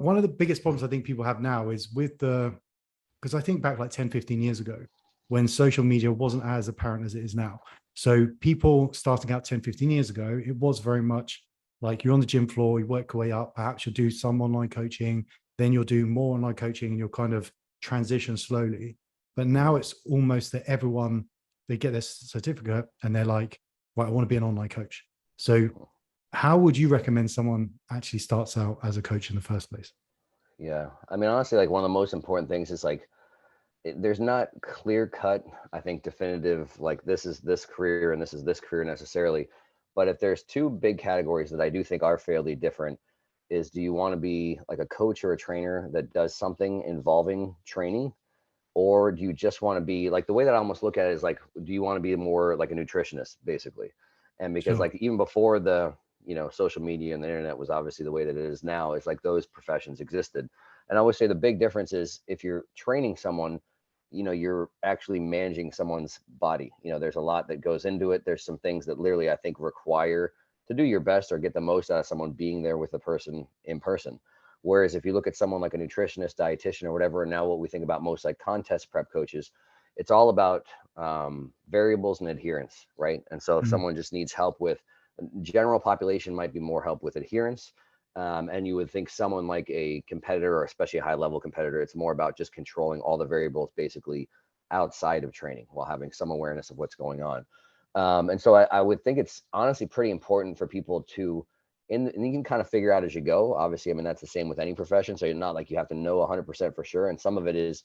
one of the biggest problems I think people have now is because I think back like 10, 15 years ago when social media wasn't as apparent as it is now. So people starting out 10, 15 years ago, it was very much like you're on the gym floor, you work your way up, perhaps you'll do some online coaching, then you'll do more online coaching and you'll kind of transition slowly. But now it's almost that everyone, they get their certificate and they're like, right, I want to be an online coach. So how would you recommend someone actually starts out as a coach in the first place? Yeah. I mean, honestly, like one of the most important things is like, there's not clear cut, I think, definitive, like this is this career and this is this career necessarily. But if there's two big categories that I do think are fairly different, is do you want to be like a coach or a trainer that does something involving training? Or do you just want to be like, the way that I almost look at it is like, do you want to be more like a nutritionist basically? And because Sure. like even before the, social media and the internet was obviously the way that it is now, it's like those professions existed. And I always say the big difference is if you're training someone, you're actually managing someone's body. There's a lot that goes into it. There's some things that literally I think require to do your best or get the most out of someone being there with the person in person. Whereas if you look at someone like a nutritionist, dietitian, or whatever, and now what we think about most like contest prep coaches, it's all about variables and adherence, right? And so if Mm. someone just needs help with general population, might be more help with adherence. And you would think someone like a competitor, or especially a high level competitor, it's more about just controlling all the variables basically outside of training while having some awareness of what's going on. And so I would think it's honestly pretty important for people to, and you can kind of figure out as you go. Obviously, I mean, that's the same with any profession. So you're not like you have to know 100% for sure. And some of it is,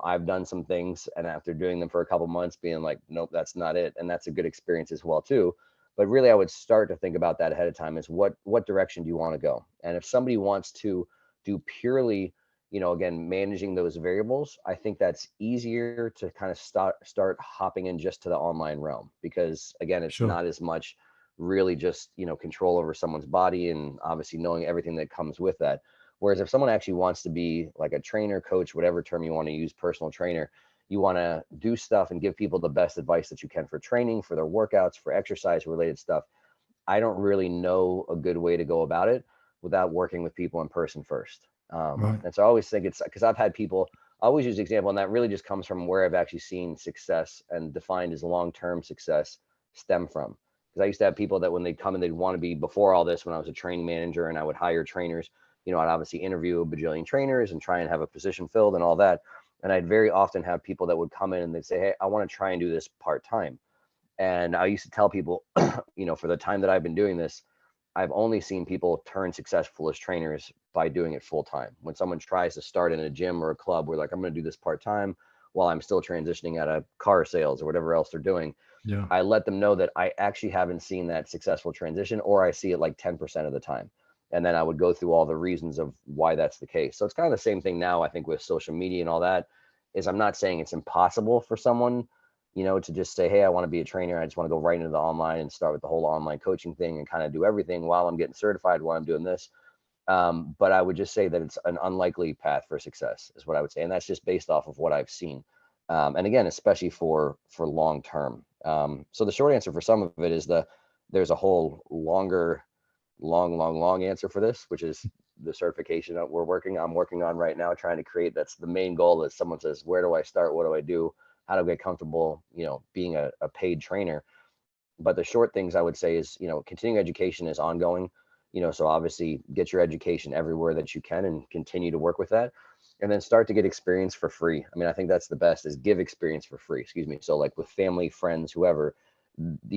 I've done some things and after doing them for a couple months being like, nope, that's not it. And that's a good experience as well too. But really, I would start to think about that ahead of time, is what direction do you want to go? And if somebody wants to do purely, again, managing those variables, I think that's easier to kind of start hopping in just to the online realm, because again, it's Sure. not as much really just, control over someone's body and obviously knowing everything that comes with that. Whereas if someone actually wants to be like a trainer, coach, whatever term you want to use, personal trainer, you want to do stuff and give people the best advice that you can for training, for their workouts, for exercise related stuff. I don't really know a good way to go about it without working with people in person first. Right. And so I always think it's because I've had people, I always use the example, and that really just comes from where I've actually seen success and defined as long-term success stem from. Because I used to have people that when they'd come and they'd want to be, before all this, when I was a training manager and I would hire trainers, I'd obviously interview a bajillion trainers and try and have a position filled and all that. And I'd very often have people that would come in and they'd say, hey, I want to try and do this part time. And I used to tell people, for the time that I've been doing this, I've only seen people turn successful as trainers by doing it full time. When someone tries to start in a gym or a club, we're like, I'm going to do this part time while I'm still transitioning out of car sales or whatever else they're doing. Yeah. I let them know that I actually haven't seen that successful transition, or I see it like 10% of the time. And then I would go through all the reasons of why that's the case. So it's kind of the same thing now, I think, with social media and all that. Is I'm not saying it's impossible for someone, to just say, hey, I want to be a trainer. I just want to go right into the online and start with the whole online coaching thing and kind of do everything while I'm getting certified, while I'm doing this. But I would just say that it's an unlikely path for success, is what I would say. And that's just based off of what I've seen. And again, especially for long term. So the short answer for some of it is there's a whole longer, long answer for this, which is the certification that I'm working on right now, trying to create. That's the main goal. Is someone says, where do I start? What do I do? How do I get comfortable, being a paid trainer? But the short things I would say is, continuing education is ongoing, so obviously get your education everywhere that you can and continue to work with that. And then start to get experience for free. I mean, I think that's the best, is give experience for free, excuse me. So like with family, friends, whoever,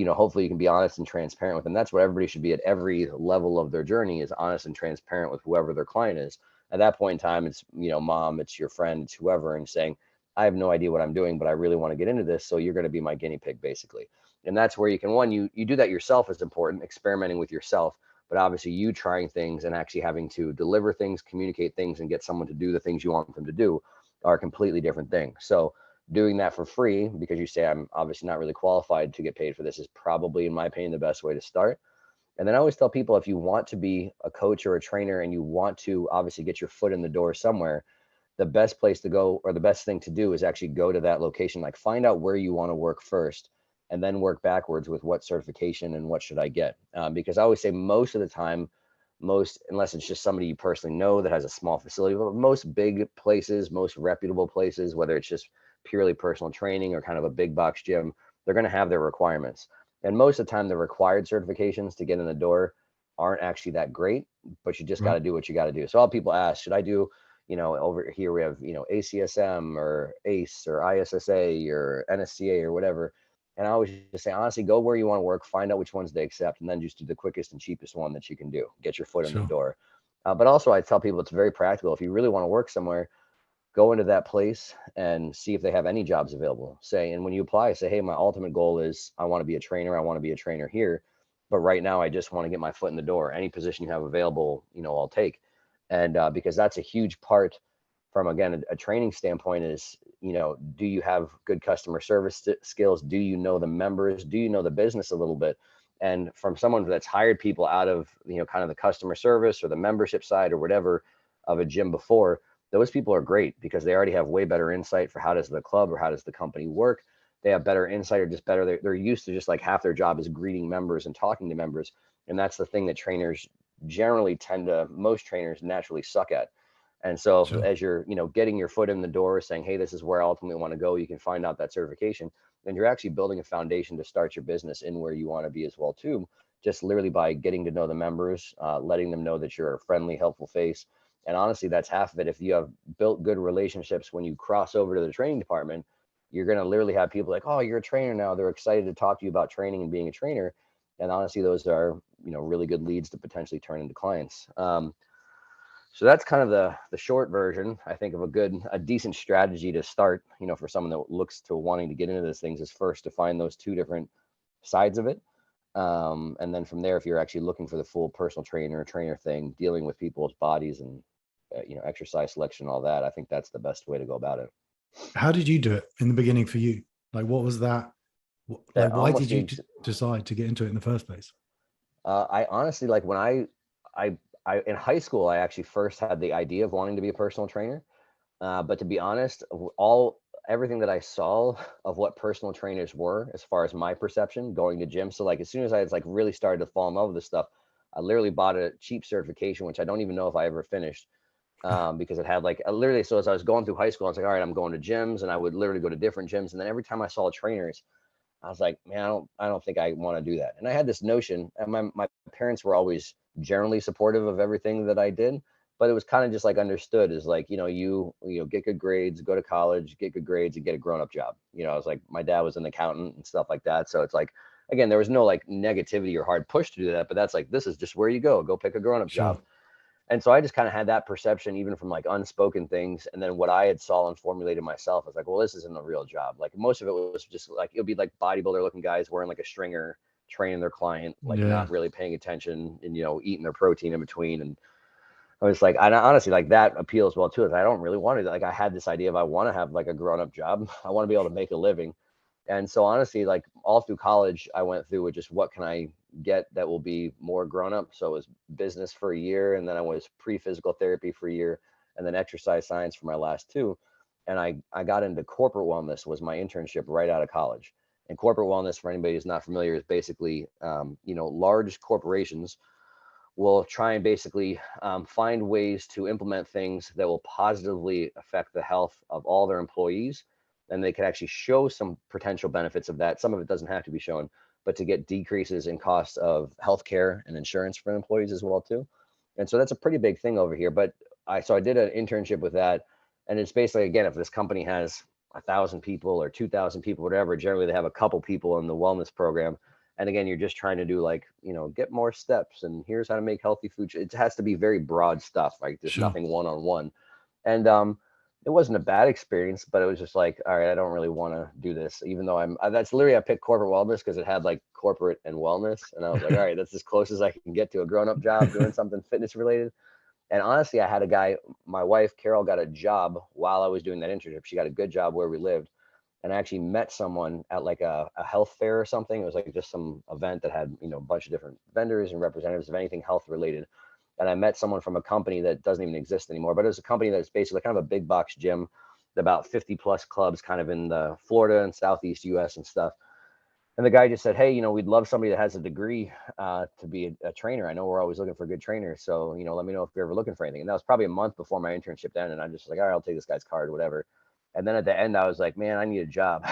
hopefully you can be honest and transparent with them. That's what everybody should be at every level of their journey, is honest and transparent with whoever their client is. At that point in time, it's, mom, it's your friend, it's whoever, and saying, I have no idea what I'm doing, but I really want to get into this. So you're going to be my guinea pig, basically. And that's where you can, one, you do that yourself is important, experimenting with yourself, but obviously you trying things and actually having to deliver things, communicate things, and get someone to do the things you want them to do are a completely different thing. So doing that for free, because you say I'm obviously not really qualified to get paid for this, is probably, in my opinion, the best way to start. And then I always tell people, if you want to be a coach or a trainer and you want to obviously get your foot in the door somewhere, the best place to go, or the best thing to do, is actually go to that location. Like, find out where you want to work first and then work backwards with what certification and what should I get. Because I always say most of the time most, unless it's just somebody you personally know that has a small facility, but most big places, most reputable places, whether it's just purely personal training or kind of a big box gym, they're going to have their requirements. And most of the time, the required certifications to get in the door aren't actually that great, but you just got to do what you got to do. So all people ask, should I do, over here we have, ACSM or ACE or ISSA or NSCA or whatever. And I always just say, honestly, go where you want to work, find out which ones they accept, and then just do the quickest and cheapest one that you can do. Get your foot in the Sure. door. But also, I tell people it's very practical. If you really want to work somewhere, go into that place and see if they have any jobs available. And when you apply, say, hey, my ultimate goal is I want to be a trainer. I want to be a trainer here. But right now, I just want to get my foot in the door. Any position you have available, I'll take. And because that's a huge part from, again, a training standpoint is, do you have good customer service skills? Do you know the members? Do you know the business a little bit? And from someone that's hired people out of, kind of the customer service or the membership side or whatever of a gym before, those people are great because they already have way better insight for how does the club or how does the company work. They have better insight or just better. They're used to just like half their job is greeting members and talking to members. And that's the thing that trainers generally most trainers naturally suck at. And so Sure. as you're, getting your foot in the door saying, hey, this is where I ultimately want to go, you can find out that certification, then you're actually building a foundation to start your business in where you want to be as well too. Just literally by getting to know the members, letting them know that you're a friendly, helpful face. And honestly, that's half of it. If you have built good relationships when you cross over to the training department, you're going to literally have people like, oh, you're a trainer now. They're excited to talk to you about training and being a trainer. And honestly, those are, really good leads to potentially turn into clients. So that's kind of the short version, I think, of a decent strategy to start, for someone that looks to wanting to get into these things is first to find those two different sides of it. And then from there, if you're actually looking for the full personal trainer thing, dealing with people's bodies and, exercise selection, all that, I think that's the best way to go about it. How did you do it in the beginning for you? Like, what was that? That Like, why almost did you the decide to get into it in the first place? I honestly like when I in high school, I actually first had the idea of wanting to be a personal trainer. But to be honest, everything that I saw of what personal trainers were, as far as my perception, going to gym. So like as soon as I was like really started to fall in love with this stuff, I literally bought a cheap certification, which I don't even know if I ever finished, because it had like literally. So as I was going through high school, I was like, all right, I'm going to gyms, and I would literally go to different gyms, and then every time I saw trainers, I was like, man, I don't think I want to do that. And I had this notion, and my parents were always generally supportive of everything that I did, but it was kind of just like understood as like, get good grades, go to college, get good grades, and get a grown-up job. I was like, my dad was an accountant and stuff like that. So it's like, again, there was no like negativity or hard push to do that, but that's like, this is just where you go pick a grown-up Sure. job. And so I just kind of had that perception, even from like unspoken things. And then what I had saw and formulated myself was like, well, this isn't a real job. Like most of it was just like, it would be like bodybuilder looking guys wearing like a stringer, training their client, like Yeah. not really paying attention and, eating their protein in between. And I was like, I honestly like that appeals well too. Is I don't really want to, like, I had this idea of I want to have like a grown up job. I want to be able to make a living. And so honestly, like all through college, I went through with just what can I get that will be more grown up. So it was business for a year, and then I was pre-physical therapy for a year, and then exercise science for my last two. And I got into corporate wellness was my internship right out of college. And corporate wellness, for anybody who's not familiar, is basically, large corporations will try and basically find ways to implement things that will positively affect the health of all their employees. And they can actually show some potential benefits of that. Some of it doesn't have to be shown, but to get decreases in cost of healthcare and insurance for employees as well too. And so that's a pretty big thing over here. But I did an internship with that, and it's basically, again, if this company has 1,000 people or 2,000 people, whatever, generally they have a couple people in the wellness program. And again, you're just trying to do like, get more steps, and here's how to make healthy food. It has to be very broad stuff, like there's Sure. nothing one-on-one. And it wasn't a bad experience, but it was just like, all right, I don't really want to do this, even though that's literally, I picked corporate wellness because it had like corporate and wellness. And I was like, all right, that's as close as I can get to a grown-up job doing something fitness related. And honestly, I had a guy, my wife, Carol, got a job while I was doing that internship. She got a good job where we lived. And I actually met someone at like a health fair or something. It was like just some event that had, a bunch of different vendors and representatives of anything health related. And I met someone from a company that doesn't even exist anymore, but it was a company that's basically kind of a big box gym, about 50 plus clubs kind of in the Florida and Southeast US and stuff. And the guy just said, hey, we'd love somebody that has a degree to be a trainer. I know we're always looking for good trainers. So, let me know if you're ever looking for anything. And that was probably a month before my internship ended. And I'm just like, all right, I'll take this guy's card, whatever. And then at the end, I was like, man, I need a job.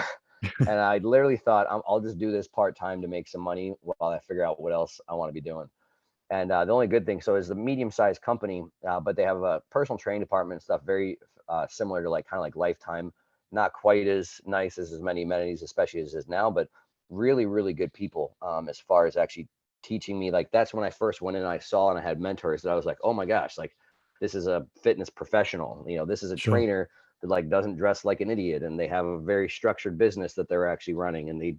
And I literally thought, I'll just do this part-time to make some money while I figure out what else I want to be doing. And the only good thing, so it's a medium-sized company, but they have a personal training department and stuff very similar to like kind of like Lifetime, not quite as nice as many amenities, especially as is now, but really, really good people as far as actually teaching me. Like that's when I first went in and I saw and I had mentors that I was like, oh my gosh, like this is a fitness professional. This is a Sure. trainer that like doesn't dress like an idiot, and they have a very structured business that they're actually running, and they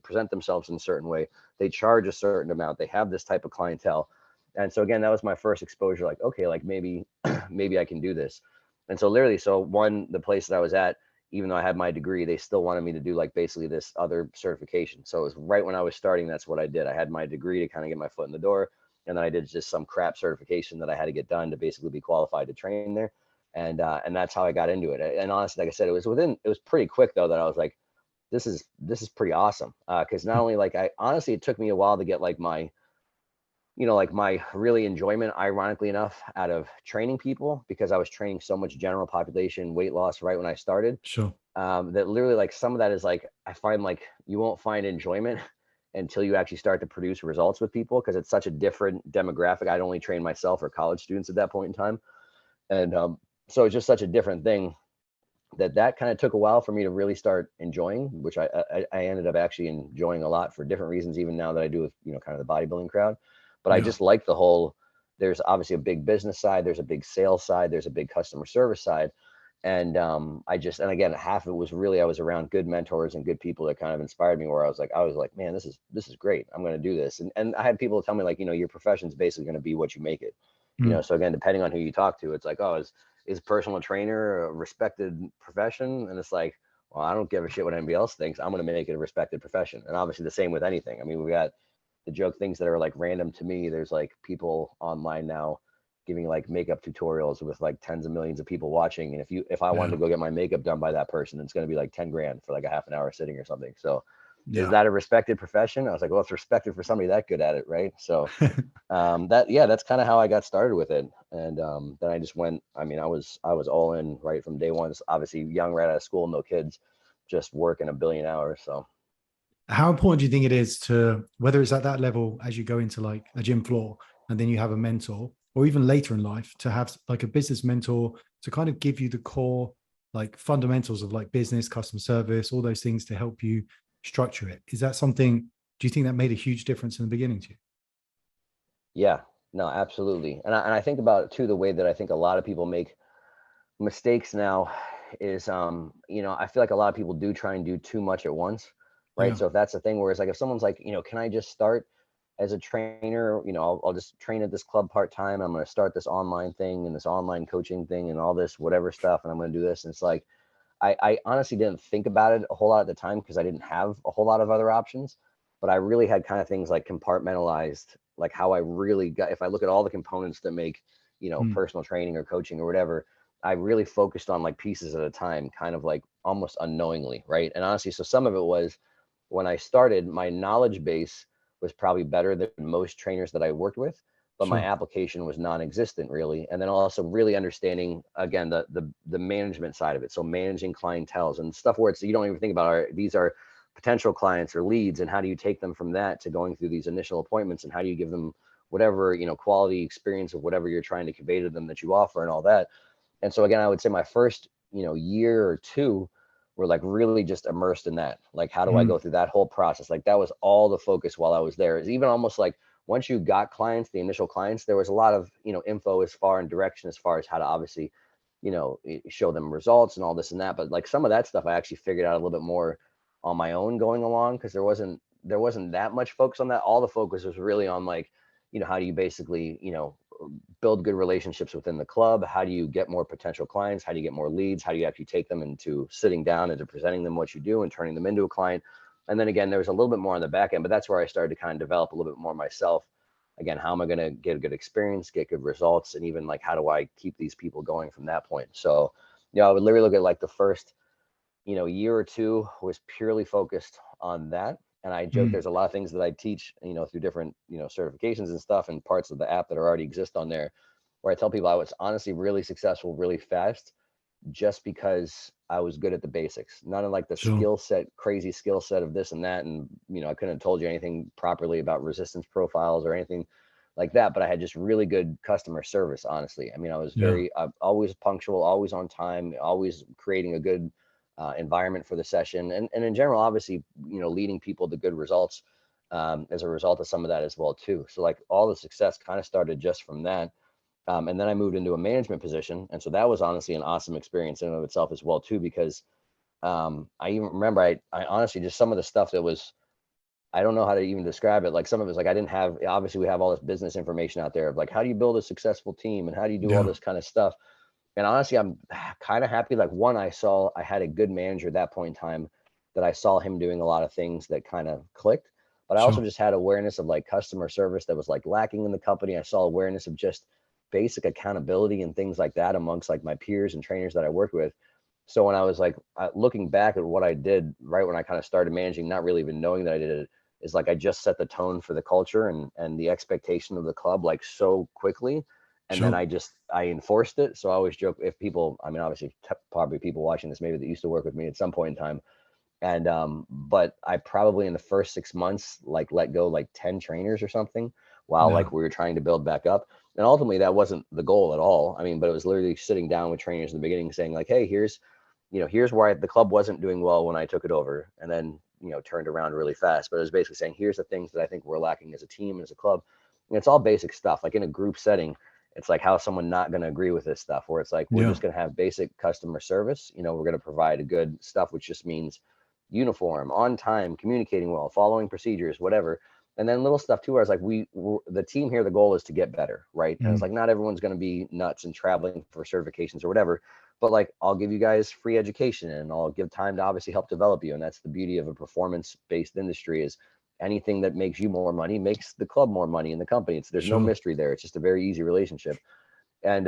present themselves in a certain way. They charge a certain amount. They have this type of clientele. And so again, that was my first exposure. Like, okay, like maybe maybe I can do this. And so literally, so the place that I was at, even though I had my degree, they still wanted me to do like basically this other certification. So it was right when I was starting, that's what I did. I had my degree to kind of get my foot in the door. And then I did just some crap certification that I had to get done to basically be qualified to train there. And that's how I got into it. And honestly, like I said, it was pretty quick though, that I was like, this is pretty awesome. Cause not only like, it took me a while to get like like my really enjoyment, ironically enough, out of training people, because I was training so much general population weight loss right when I started. Sure. That literally like some of that is like, I find like you won't find enjoyment until you actually start to produce results with people, because it's such a different demographic. I'd only trained myself or college students at that point in time. And so it's just such a different thing that kind of took a while for me to really start enjoying, which I ended up actually enjoying a lot for different reasons, even now that I do with, kind of the bodybuilding crowd. But I Yeah. just like the whole, there's obviously a big business side, there's a big sales side, there's a big customer service side. And and again, half of it was really, I was around good mentors and good people that kind of inspired me, where I was like, man, this is great. I'm going to do this. And I had people tell me like, your profession is basically going to be what you make it. Mm. So again, depending on who you talk to, it's like, oh, is personal trainer a respected profession? And it's like, well, I don't give a shit what anybody else thinks. I'm going to make it a respected profession. And obviously the same with anything. I mean, we got the joke things that are like random to me. There's like people online now giving like makeup tutorials with like tens of millions of people watching. And if I wanted Yeah. to go get my makeup done by that person, it's going to be like 10 grand for like a half an hour sitting or something. So is Yeah. that a respected profession? I was like, well, it's respected for somebody that good at it. Right. So that's kind of how I got started with it. And then I just went, I mean, I was all in right from day one. It's obviously young, right out of school, no kids, just working a billion hours. So How important do you think it is to, whether it's at that level as you go into like a gym floor and then you have a mentor, or even later in life to have like a business mentor to kind of give you the core like fundamentals of like business, customer service, all those things to help you structure it? Is that something, do you think that made a huge difference in the beginning to you? yeah, no, absolutely. And I think about it too, the way that I think a lot of people make mistakes now is I feel like a lot of people do try and do too much at once, right? Yeah. So if that's the thing, where it's like if someone's like, can I just start as a trainer, I'll just train at this club part-time, I'm going to start this online thing and this online coaching thing and all this whatever stuff, and I'm going to do this. And it's like, I honestly didn't think about it a whole lot at the time, because I didn't have a whole lot of other options. But I really had kind of things like compartmentalized, like how I really got, if I look at all the components that make, Mm. personal training or coaching or whatever, I really focused on like pieces at a time, kind of like almost unknowingly. Right. And honestly, so some of it was, when I started, my knowledge base was probably better than most trainers that I worked with, but my Sure. application was non-existent really. And then also really understanding again the management side of it. So managing clientels and stuff where it's, you don't even think about, these are potential clients or leads, and how do you take them from that to going through these initial appointments, and how do you give them whatever, quality experience of whatever you're trying to convey to them that you offer and all that. And so again, I would say my first, year or two were like really just immersed in that. Like, how do I go Mm. through that whole process? Like that was all the focus while I was there. Is even almost like once you got clients, the initial clients, there was a lot of, info as far and direction as far as how to obviously, show them results and all this and that. But like some of that stuff I actually figured out a little bit more on my own going along, because there wasn't that much focus on that. All the focus was really on like, how do you basically, build good relationships within the club? How do you get more potential clients? How do you get more leads? How do you actually take them into sitting down and to presenting them what you do and turning them into a client? And then again, there was a little bit more on the back end, but that's where I started to kind of develop a little bit more myself. Again, how am I going to get a good experience, get good results, and even like how do I keep these people going from that point? So, I would literally look at like the first, year or two was purely focused on that. And I joke, there's a lot of things that I teach, through different, certifications and stuff and parts of the app that already exist on there, where I tell people I was honestly really successful really fast just because I was good at the basics. None of like the Sure. crazy skill set of this and that. And, I couldn't have told you anything properly about resistance profiles or anything like that, but I had just really good customer service, honestly. I mean, I was Yeah. always punctual, always on time, always creating a good environment for the session. And in general, obviously, leading people to good results as a result of some of that as well, too. So like all the success kind of started just from that. And then I moved into a management position. And so that was honestly an awesome experience in and of itself as well, too, because I even remember I honestly just some of the stuff that was, I don't know how to even describe it. Like some of it was like, I didn't have, obviously we have all this business information out there of like, how do you build a successful team and how do you do all Yeah. this kind of stuff? And honestly, I'm kind of happy. Like one, I had a good manager at that point in time that I saw him doing a lot of things that kind of clicked, but I also Sure. just had awareness of like customer service that was like lacking in the company. I saw awareness of just basic accountability and things like that amongst like my peers and trainers that I worked with. So when I was like looking back at what I did right when I kind of started managing, not really even knowing that I did it, is like I just set the tone for the culture and the expectation of the club like so quickly, and then Sure. I enforced it. So I always joke, if people, I mean, obviously probably people watching this maybe that used to work with me at some point in time, and but I probably in the first 6 months like let go like 10 trainers or something while Yeah. like we were trying to build back up. And ultimately that wasn't the goal at all. I mean, but it was literally sitting down with trainers in the beginning saying like, hey, here's where the club wasn't doing well when I took it over, and then turned around really fast. But it was basically saying, here's the things that I think we're lacking as a team and as a club. And it's all basic stuff. Like in a group setting, it's like, how is someone not going to agree with this stuff? Where it's like, we're Yeah. just going to have basic customer service. We're going to provide a good stuff, which just means uniform, on time, communicating well, following procedures, whatever. And then little stuff too, where I was like, the team here, the goal is to get better, right? And it's like, not everyone's going to be nuts and traveling for certifications or whatever, but like, I'll give you guys free education and I'll give time to obviously help develop you. And that's the beauty of a performance-based industry, is anything that makes you more money makes the club more money in the company. There's no Sure. mystery there. It's just a very easy relationship. And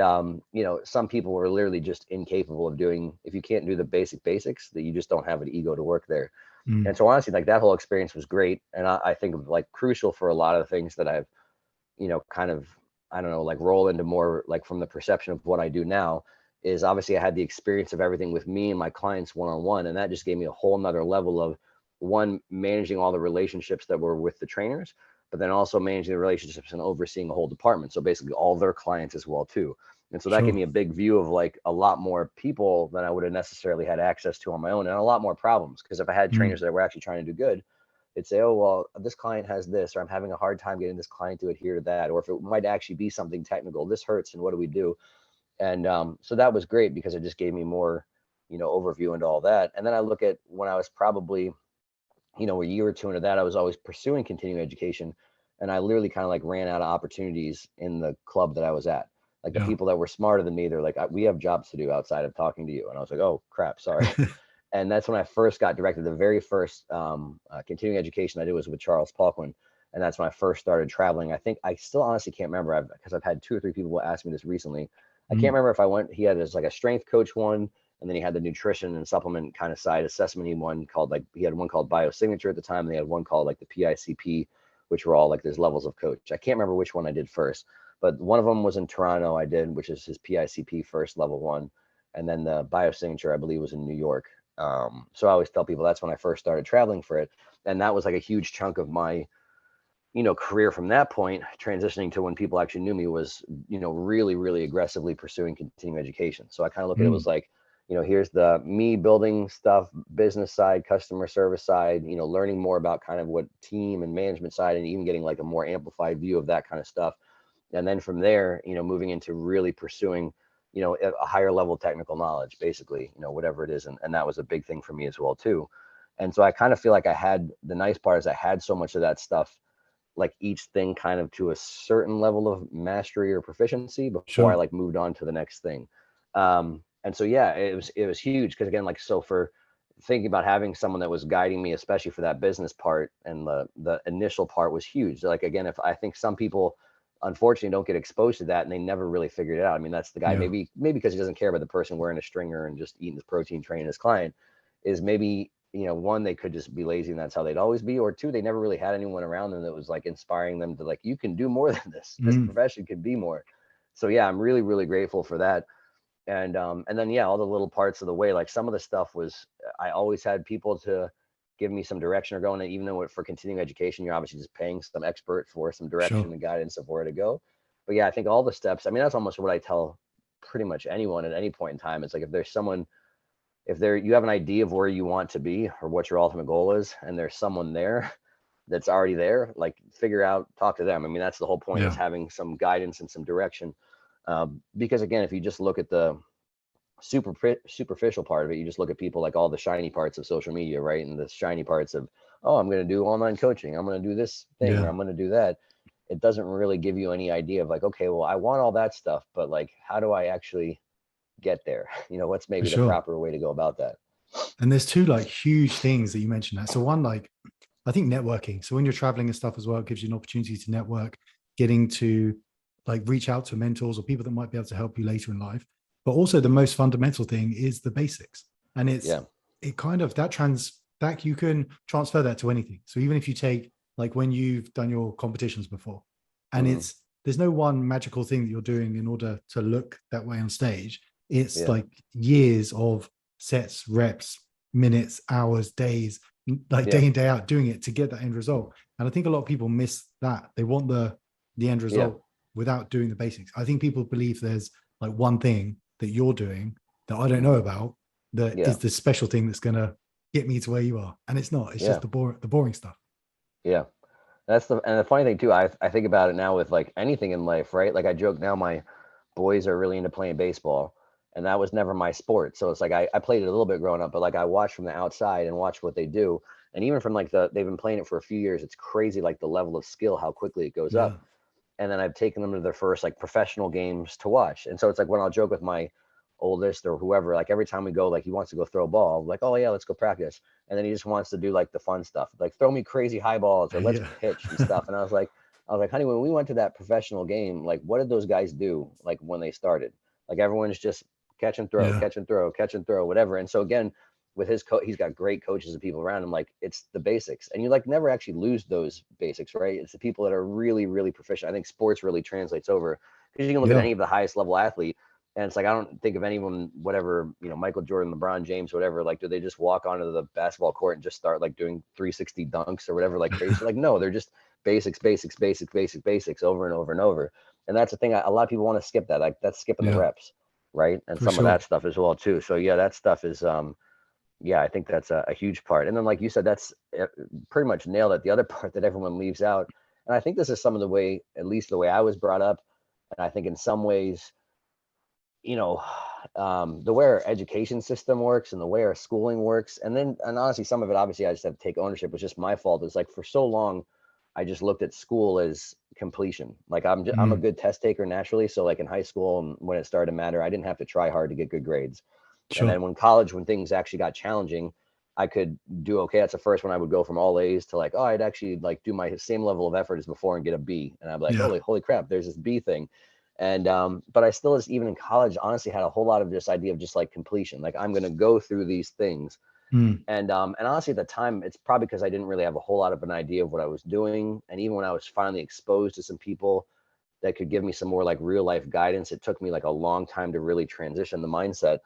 some people are literally just incapable of doing, if you can't do the basics, that you just don't have an ego to work there. And so honestly, like that whole experience was great. And I think like crucial for a lot of the things that I've, kind of, I don't know, like roll into more like from the perception of what I do now, is obviously I had the experience of everything with me and my clients one-on-one. And that just gave me a whole nother level of, one, managing all the relationships that were with the trainers, but then also managing the relationships and overseeing a whole department. So basically all their clients as well too. And so that gave Sure. me a big view of like a lot more people than I would have necessarily had access to on my own, and a lot more problems. Because if I had trainers that were actually trying to do good, they'd say, oh, well, this client has this, or I'm having a hard time getting this client to adhere to that. Or if it might actually be something technical, this hurts, and what do we do? And so that was great because it just gave me more, overview into all that. And then I look at when I was probably, a year or two into that, I was always pursuing continuing education. And I literally kind of like ran out of opportunities in the club that I was at. Like the Yeah. people that were smarter than me, they're like, we have jobs to do outside of talking to you. And I was like, oh, crap, sorry. And that's when I first got directed. The very first continuing education I did was with Charles Paulquin. And that's when I first started traveling. I think I still honestly can't remember, because I've had 2 or 3 people ask me this recently. I can't remember if I went, he had his like a strength coach one, and then he had the nutrition and supplement kind of side assessment. He had one called biosignature at the time, and they had one called like the PICP, which were all like there's levels of coach. I can't remember which one I did first, but one of them was in Toronto I did, which is his PICP first level one. And then the biosignature, I believe, was in New York. So I always tell people that's when I first started traveling for it. And that was like a huge chunk of my, career from that point, transitioning to when people actually knew me, was, really, really aggressively pursuing continuing education. So I kind of look at it was like, here's the me building stuff, business side, customer service side, learning more about kind of what team and management side, and even getting like a more amplified view of that kind of stuff. And then from there, moving into really pursuing, a higher level technical knowledge, basically, whatever it is. And that was a big thing for me as well too. And so I kind of feel like the nice part is I had so much of that stuff, like each thing kind of to a certain level of mastery or proficiency before I Sure. like moved on to the next thing. And so, yeah, it was huge. Cause again, like, so for thinking about having someone that was guiding me, especially for that business part, and the initial part was huge. Like, again, if I think some people unfortunately don't get exposed to that and they never really figured it out. I mean, that's the guy, Yeah. maybe because he doesn't care about the person wearing a stringer and just eating his protein, training his client, is maybe one, they could just be lazy and that's how they'd always be, or two, they never really had anyone around them that was like inspiring them to like, you can do more than this. This profession could be more. So yeah, I'm really, really grateful for that. And then, yeah, all the little parts of the way, like some of the stuff was, I always had people to give me some direction or going, and even though for continuing education, you're obviously just paying some expert for some direction Sure. and guidance of where to go. But yeah, I think all the steps, I mean, that's almost what I tell pretty much anyone at any point in time. It's like, if there's someone, you have an idea of where you want to be or what your ultimate goal is, and there's someone there that's already there, like figure out, talk to them. I mean, that's the whole point, is Yeah. having some guidance and some direction. Because again, if you just look at the superficial part of it, you just look at people, like all the shiny parts of social media, right? And the shiny parts of, oh, I'm going to do online coaching, I'm going to do this thing, or Yeah. I'm going to do that. It doesn't really give you any idea of like, okay, well, I want all that stuff, but like, how do I actually get there? What's For maybe the sure. proper way to go about that? And there's two like huge things that you mentioned that. So one, like I think networking. So when you're traveling and stuff as well, it gives you an opportunity to network, getting to like reach out to mentors or people that might be able to help you later in life. But also the most fundamental thing is the basics. And Yeah. it kind of that you can transfer that to anything. So even if you take like when you've done your competitions before, and Hmm. there's no one magical thing that you're doing in order to look that way on stage. It's Yeah. like years of sets, reps, minutes, hours, days, like Yeah. day in, day out, doing it to get that end result. And I think a lot of people miss that. They want the end Yeah. result without doing the basics. I think people believe there's like one thing that you're doing that I don't know Hmm. about that Yeah. is the special thing that's gonna get me to where you are. And it's not. It's just Yeah. the boring stuff. Yeah. And the funny thing too, I think about it now with like anything in life, right? Like I joke now, my boys are really into playing baseball, and that was never my sport. So it's like I played it a little bit growing up, but like I watch from the outside and watch what they do. And even from like they've been playing it for a few years, it's crazy, like the level of skill, how quickly it goes Yeah. up. And then I've taken them to their first like professional games to watch. And so it's like when I'll joke with my oldest or whoever, like every time we go, like he wants to go throw a ball, like, oh yeah, let's go practice. And then he just wants to do like the fun stuff, like throw me crazy high balls or let's Yeah. pitch and stuff. And I was like, honey, when we went to that professional game, like what did those guys do like when they started? Like everyone's just catch and throw, Yeah. catch and throw, catch and throw, whatever. And so again, with his he's got great coaches and people around him. Like it's the basics, and you like never actually lose those basics, right? It's the people that are really, really proficient. I think sports really translates over, because you can look at Yeah. any of the highest level athlete, and it's like I don't think of anyone, whatever, Michael Jordan, LeBron James, whatever. Like, do they just walk onto the basketball court and just start like doing 360 dunks or whatever, like crazy? Like, no, they're just basics, basics, basics, basics, basics, over and over and over. And that's the thing. A lot of people want to skip that. Like that's skipping the Yeah. reps, right? And For some of sure. that stuff as well too. So yeah, that stuff is yeah, I think that's a huge part. And then, like you said, that's pretty much nailed it. The other part that everyone leaves out, and I think this is some of the way, at least the way I was brought up, and I think in some ways, you know, the way our education system works and the way our schooling works, and honestly, some of it, obviously, I just have to take ownership. It's just my fault. It's like for so long, I just looked at school as completion. Like I'm a Mm, good test taker naturally. So like in high school and when it started to matter, I didn't have to try hard to get good grades. And sure. then when college, when things actually got challenging, I could do okay. That's the first one I would go from all A's to like, oh, I'd actually like do my same level of effort as before and get a B. And I'd be like, Yeah. holy crap, there's this B thing. And but I still, just even in college, honestly had a whole lot of this idea of just like completion. Like I'm gonna go through these things. Mm, And honestly, at the time, it's probably because I didn't really have a whole lot of an idea of what I was doing. And even when I was finally exposed to some people that could give me some more like real life guidance, it took me like a long time to really transition the mindset.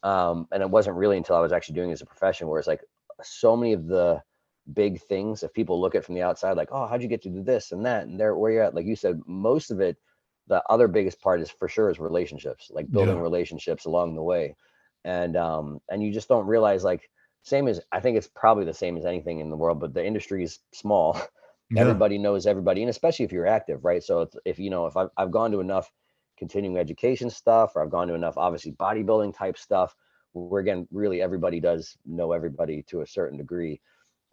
And it wasn't really until I was actually doing it as a profession, where it's like so many of the big things, if people look at it from the outside, like, oh, how'd you get to do this and that and there, where you're at, like you said, most of it, the other biggest part is for sure is relationships, like building yeah. relationships along the way. And you just don't realize, like, same as, I think it's probably the same as anything in the world, but the industry is small. Yeah. Everybody knows everybody, and especially if you're active, right? So if I've gone to enough continuing education stuff, or I've gone to enough obviously bodybuilding type stuff, where again, really everybody does know everybody to a certain degree.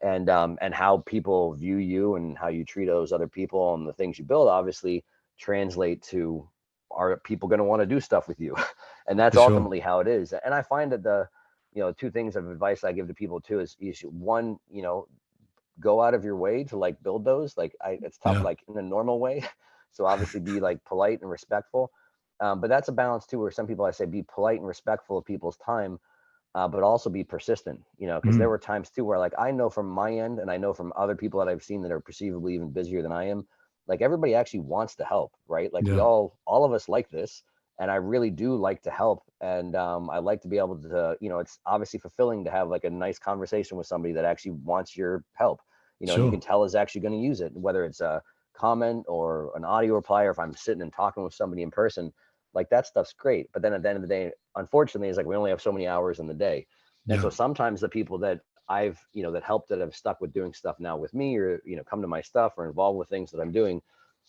And how people view you and how you treat those other people and the things you build obviously translate to, are people going to want to do stuff with you? And that's For sure. ultimately how it is. And I find that the two things of advice I give to people too is you should, one, go out of your way to like build those. Like it's tough, Yeah. like in a normal way. So obviously be like polite and respectful. But that's a balance too, where some people, I say, be polite and respectful of people's time. but also be persistent, because there were times too where like I know from my end, and I know from other people that I've seen that are perceivably even busier than I am, like everybody actually wants to help, right? Like we Yeah. all of us like this, and I really do like to help, and I like to be able to, it's obviously fulfilling to have like a nice conversation with somebody that actually wants your help, and you Sure. can tell is actually going to use it, whether it's a comment or an audio reply, or if I'm sitting and talking with somebody in person, like that stuff's great. But then at the end of the day, unfortunately, it's like we only have so many hours in the day. And Yeah. so sometimes the people that I've, that helped, that have stuck with doing stuff now with me, or, come to my stuff or involved with things that I'm doing,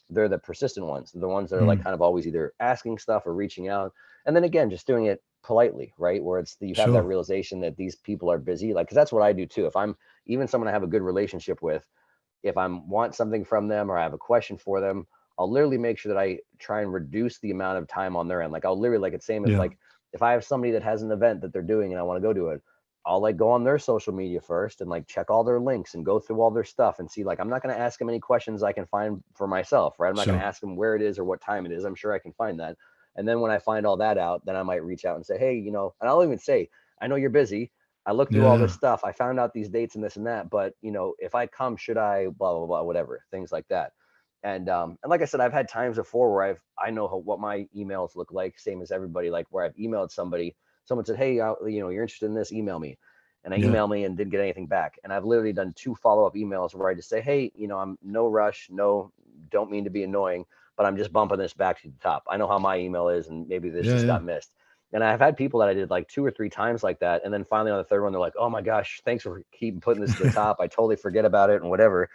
they're the persistent ones. They're the ones that are like Mm. kind of always either asking stuff or reaching out. And then again, just doing it politely, right? Where it's you have that Sure. realization that these people are busy. Like, cause that's what I do too. If I'm even someone I have a good relationship with, if I want something from them or I have a question for them, I'll literally make sure that I try and reduce the amount of time on their end. Like I'll literally, like it's same as Yeah. like if I have somebody that has an event that they're doing and I want to go to it, I'll like go on their social media first and like check all their links and go through all their stuff and see, like, I'm not going to ask them any questions I can find for myself, right? I'm not going to Sure. ask them where it is or what time it is. I'm sure I can find that. And then when I find all that out, then I might reach out and say, hey, and I'll even say, I know you're busy. I looked through all this Yeah. stuff. I found out these dates and this and that, but if I come, should I, blah, blah, blah, whatever, things like that. And like I said, I've had times before where I know what my emails look like, same as everybody, like where I've emailed somebody, someone said, hey, you're interested in this, email me. And I Yeah. emailed me and didn't get anything back. And I've literally done 2 follow-up emails where I just say, hey, I'm no rush, no, don't mean to be annoying, but I'm just bumping this back to the top. I know how my email is, and maybe this Yeah. just Yeah. got missed. And I've had people that I did like 2 or 3 times like that. And then finally on the third one, they're like, oh my gosh, thanks for keeping putting this to the top. I totally forget about it and whatever.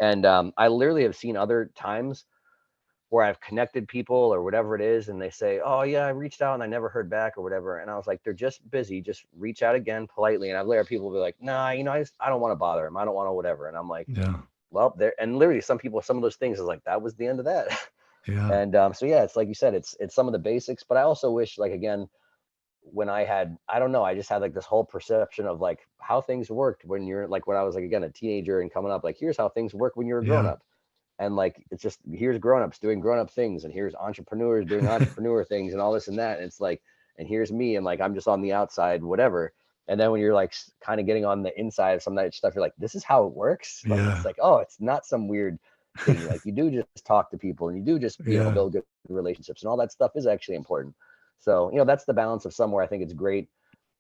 And I literally have seen other times where I've connected people or whatever it is, and they say, oh yeah, I reached out and I never heard back or whatever. And I was like, they're just busy. Just reach out again politely. And I've later people be like, nah, I don't want to bother them. I don't want to whatever. And I'm like, Yeah. well, there, and literally some people, some of those things is like, that was the end of that. Yeah. And so yeah, it's like you said, it's some of the basics, but I also wish, like, again, when I don't know, I just had like this whole perception of like how things worked when you're like, when I was like, again, a teenager and coming up, like, here's how things work when you're a grown Yeah. up. And like, it's just, here's grown-ups doing grown-up things, and here's entrepreneurs doing entrepreneur things and all this and that. And it's like, and here's me, and like, I'm just on the outside, whatever. And then when you're like kind of getting on the inside of some of that stuff, you're like, this is how it works. Like, it's Yeah. like, oh, it's not some weird thing. Like, you do just talk to people, and you do just, Yeah. build good relationships, and all that stuff is actually important. So, that's the balance of somewhere I think it's great,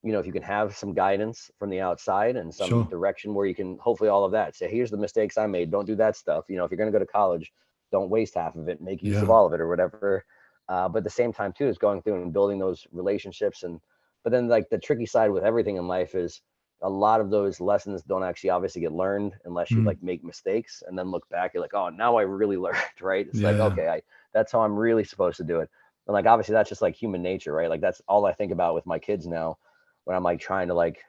if you can have some guidance from the outside and some Sure. direction where you can, hopefully, all of that, say, here's the mistakes I made, don't do that stuff. If you're going to go to college, don't waste half of it, make use of Yeah. all of it or whatever. But at the same time too, is going through and building those relationships. And but then, like, the tricky side with everything in life is a lot of those lessons don't actually obviously get learned unless you Mm. like make mistakes and then look back, you're like, oh, now I really learned. Right? It's like, Yeah. okay, that's how I'm really supposed to do it. And like, obviously that's just like human nature, right? Like, that's all I think about with my kids now, when I'm like trying to, like,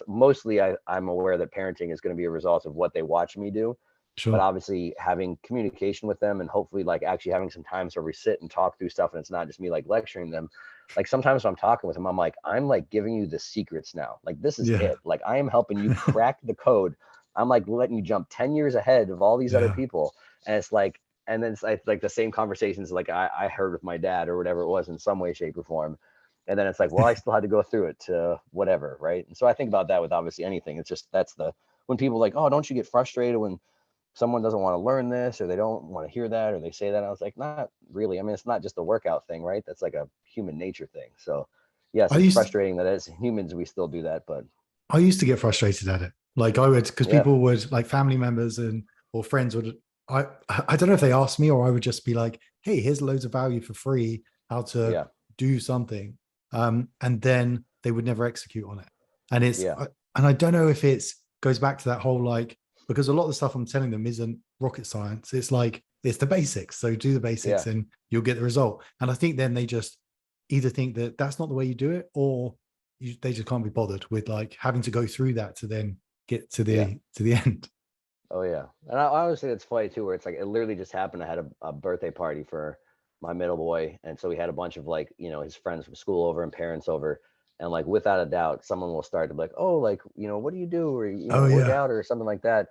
mostly I'm aware that parenting is going to be a result of what they watch me do, but Sure. obviously having communication with them and hopefully like actually having some times where we sit and talk through stuff, and it's not just me like lecturing them. Like, sometimes when I'm talking with them, I'm like giving you the secrets now. Like, this is Yeah. it. Like, I am helping you crack the code. I'm like letting you jump 10 years ahead of all these other Yeah. people. And it's like, and then it's like the same conversations like I heard with my dad or whatever it was in some way, shape, or form. And then it's like, well, I still had to go through it to whatever, right? And so I think about that with obviously anything. It's just, that's the, when people like, oh, don't you get frustrated when someone doesn't want to learn this, or they don't want to hear that, or they say that? And I was like, not really. I mean, it's not just a workout thing, right? That's like a human nature thing. So yes, I it's used frustrating that as humans we still do that, but I used to get frustrated at it. Like I would, because yeah, people would, like family members and or friends would. I don't know if they asked me, or I would just be like, "Hey, here's loads of value for free. How to yeah, do something," and then they would never execute on it. And yeah, and I don't know if it's goes back to that whole, like, because a lot of the stuff I'm telling them isn't rocket science. It's like it's the basics. So do the yeah, basics, and you'll get the result. And I think then they just either think that that's not the way you do it, or they just can't be bothered with like having to go through that to then get yeah. to the end. Oh yeah. And I always think it's funny too, where it's like, it literally just happened. I had a birthday party for my middle boy. And so we had a bunch of like, his friends from school over and parents over. And like, without a doubt, someone will start to be like, oh, like, what do you do? Or, Oh work yeah, out or something like that.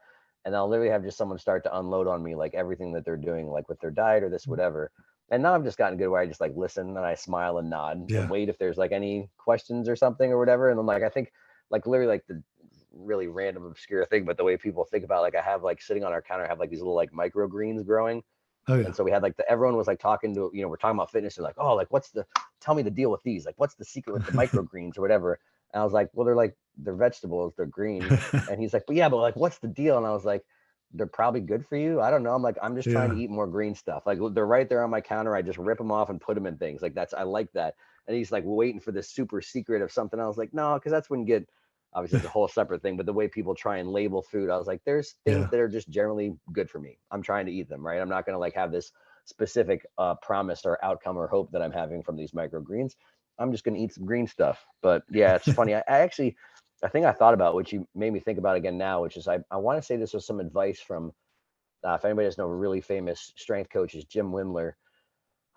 And I'll literally have just someone start to unload on me, like everything that they're doing, like with their diet or this, whatever. And now I've just gotten good where I just like listen and I smile and nod and Yeah. wait if there's like any questions or something or whatever. And then like I think like literally like the really random obscure thing, but the way people think about like I have like sitting on our counter, I have like these little like microgreens growing. Oh And yeah. so we had like everyone was like talking to, we're talking about fitness and like, oh, like tell me the deal with these, like what's the secret with the microgreens or whatever. And I was like, well, they're vegetables, they're green. And he's like, but yeah, but like what's the deal? And I was like, they're probably good for you. I don't know. I'm like, I'm just trying to Yeah. eat more green stuff. Like they're right there on my counter. I just rip them off and put them in things. Like I like that. And he's like waiting for this super secret of something. I was like, no, because that's when you get, obviously it's a whole separate thing, but the way people try and label food, I was like, there's things Yeah. that are just generally good for me. I'm trying to eat them, right? I'm not going to like have this specific promise or outcome or hope that I'm having from these microgreens. I'm just going to eat some green stuff. But yeah, it's funny. I think I thought about, which you made me think about again now, which is I want to say this was some advice from, if anybody doesn't know, really famous strength coach is Jim Windler.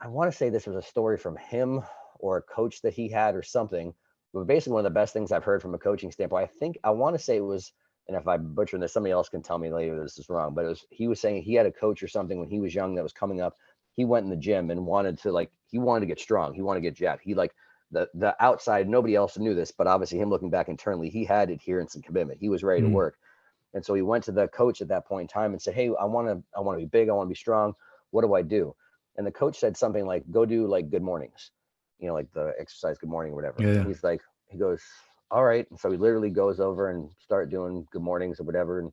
I want to say this was a story from him or a coach that he had or something. But basically, one of the best things I've heard from a coaching standpoint, I want to say it was, and if I butcher this, somebody else can tell me later this is wrong. But he was saying he had a coach or something when he was young that was coming up. He went in the gym and he wanted to get strong. He wanted to get jacked. He like the outside, nobody else knew this, but obviously him looking back internally, he had adherence and commitment. He was ready to Mm, work. And so he went to the coach at that point in time and said, hey, I want to be big. I want to be strong. What do I do? And the coach said something like, go do like good mornings, like the exercise good morning or whatever. And yeah. he goes, all right. And so he literally goes over and start doing good mornings or whatever. And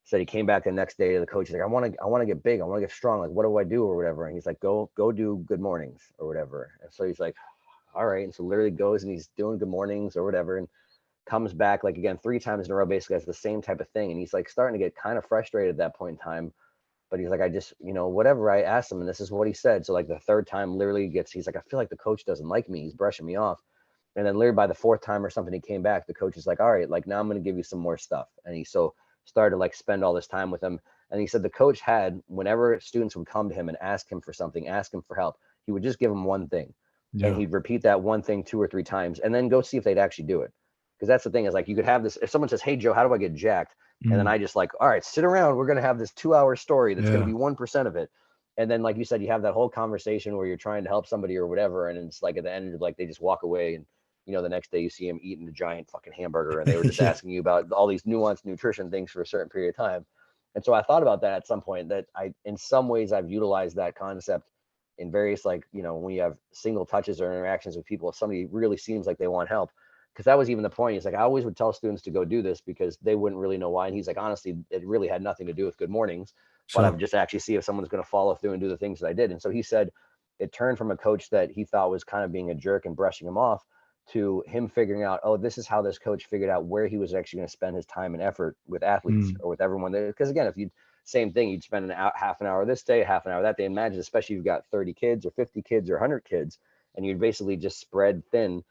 said he came back the next day to the coach. He's like, I want to get big. I want to get strong. Like, what do I do or whatever? And he's like, go do good mornings or whatever. And so he's like, all right. And so literally goes and he's doing good mornings or whatever. And comes back like again 3 times in a row, basically has the same type of thing. And he's like starting to get kind of frustrated at that point in time. But he's like, I just, whatever. I asked him, and this is what he said. So like the third time, literally he's like, I feel like the coach doesn't like me. He's brushing me off. And then literally by the fourth time or something, he came back. The coach is like, all right, like now I'm going to give you some more stuff. And he started to like spend all this time with him. And he said the coach had, whenever students would come to him and ask him for something, ask him for help, he would just give them one thing. And Yeah. he'd repeat that one thing 2 or 3 times and then go see if they'd actually do it. Because that's the thing is like you could have this, if someone says, hey, Joe, how do I get jacked? And then Mm, I just like, all right, sit around. We're going to have this 2-hour story that's going to yeah. be 1% of it. And then, like you said, you have that whole conversation where you're trying to help somebody or whatever. And it's like at the end, like they just walk away. And, the next day you see them eating a giant fucking hamburger and they were just Yeah. asking you about all these nuanced nutrition things for a certain period of time. And so I thought about that at some point that in some ways, I've utilized that concept in various, like, when you have single touches or interactions with people, if somebody really seems like they want help, because that was even the point. He's like, I always would tell students to go do this because they wouldn't really know why. And he's like, honestly, it really had nothing to do with good mornings, but I Sure. would just actually see if someone's going to follow through and do the things that I did. And so he said it turned from a coach that he thought was kind of being a jerk and brushing him off to him figuring out, oh, this is how this coach figured out where he was actually going to spend his time and effort with athletes Mm, or with everyone there. Because again, if you same thing, you'd spend half an hour this day, half an hour that day. Imagine, especially if you've got 30 kids or 50 kids or 100 kids, and you'd basically just spread thin.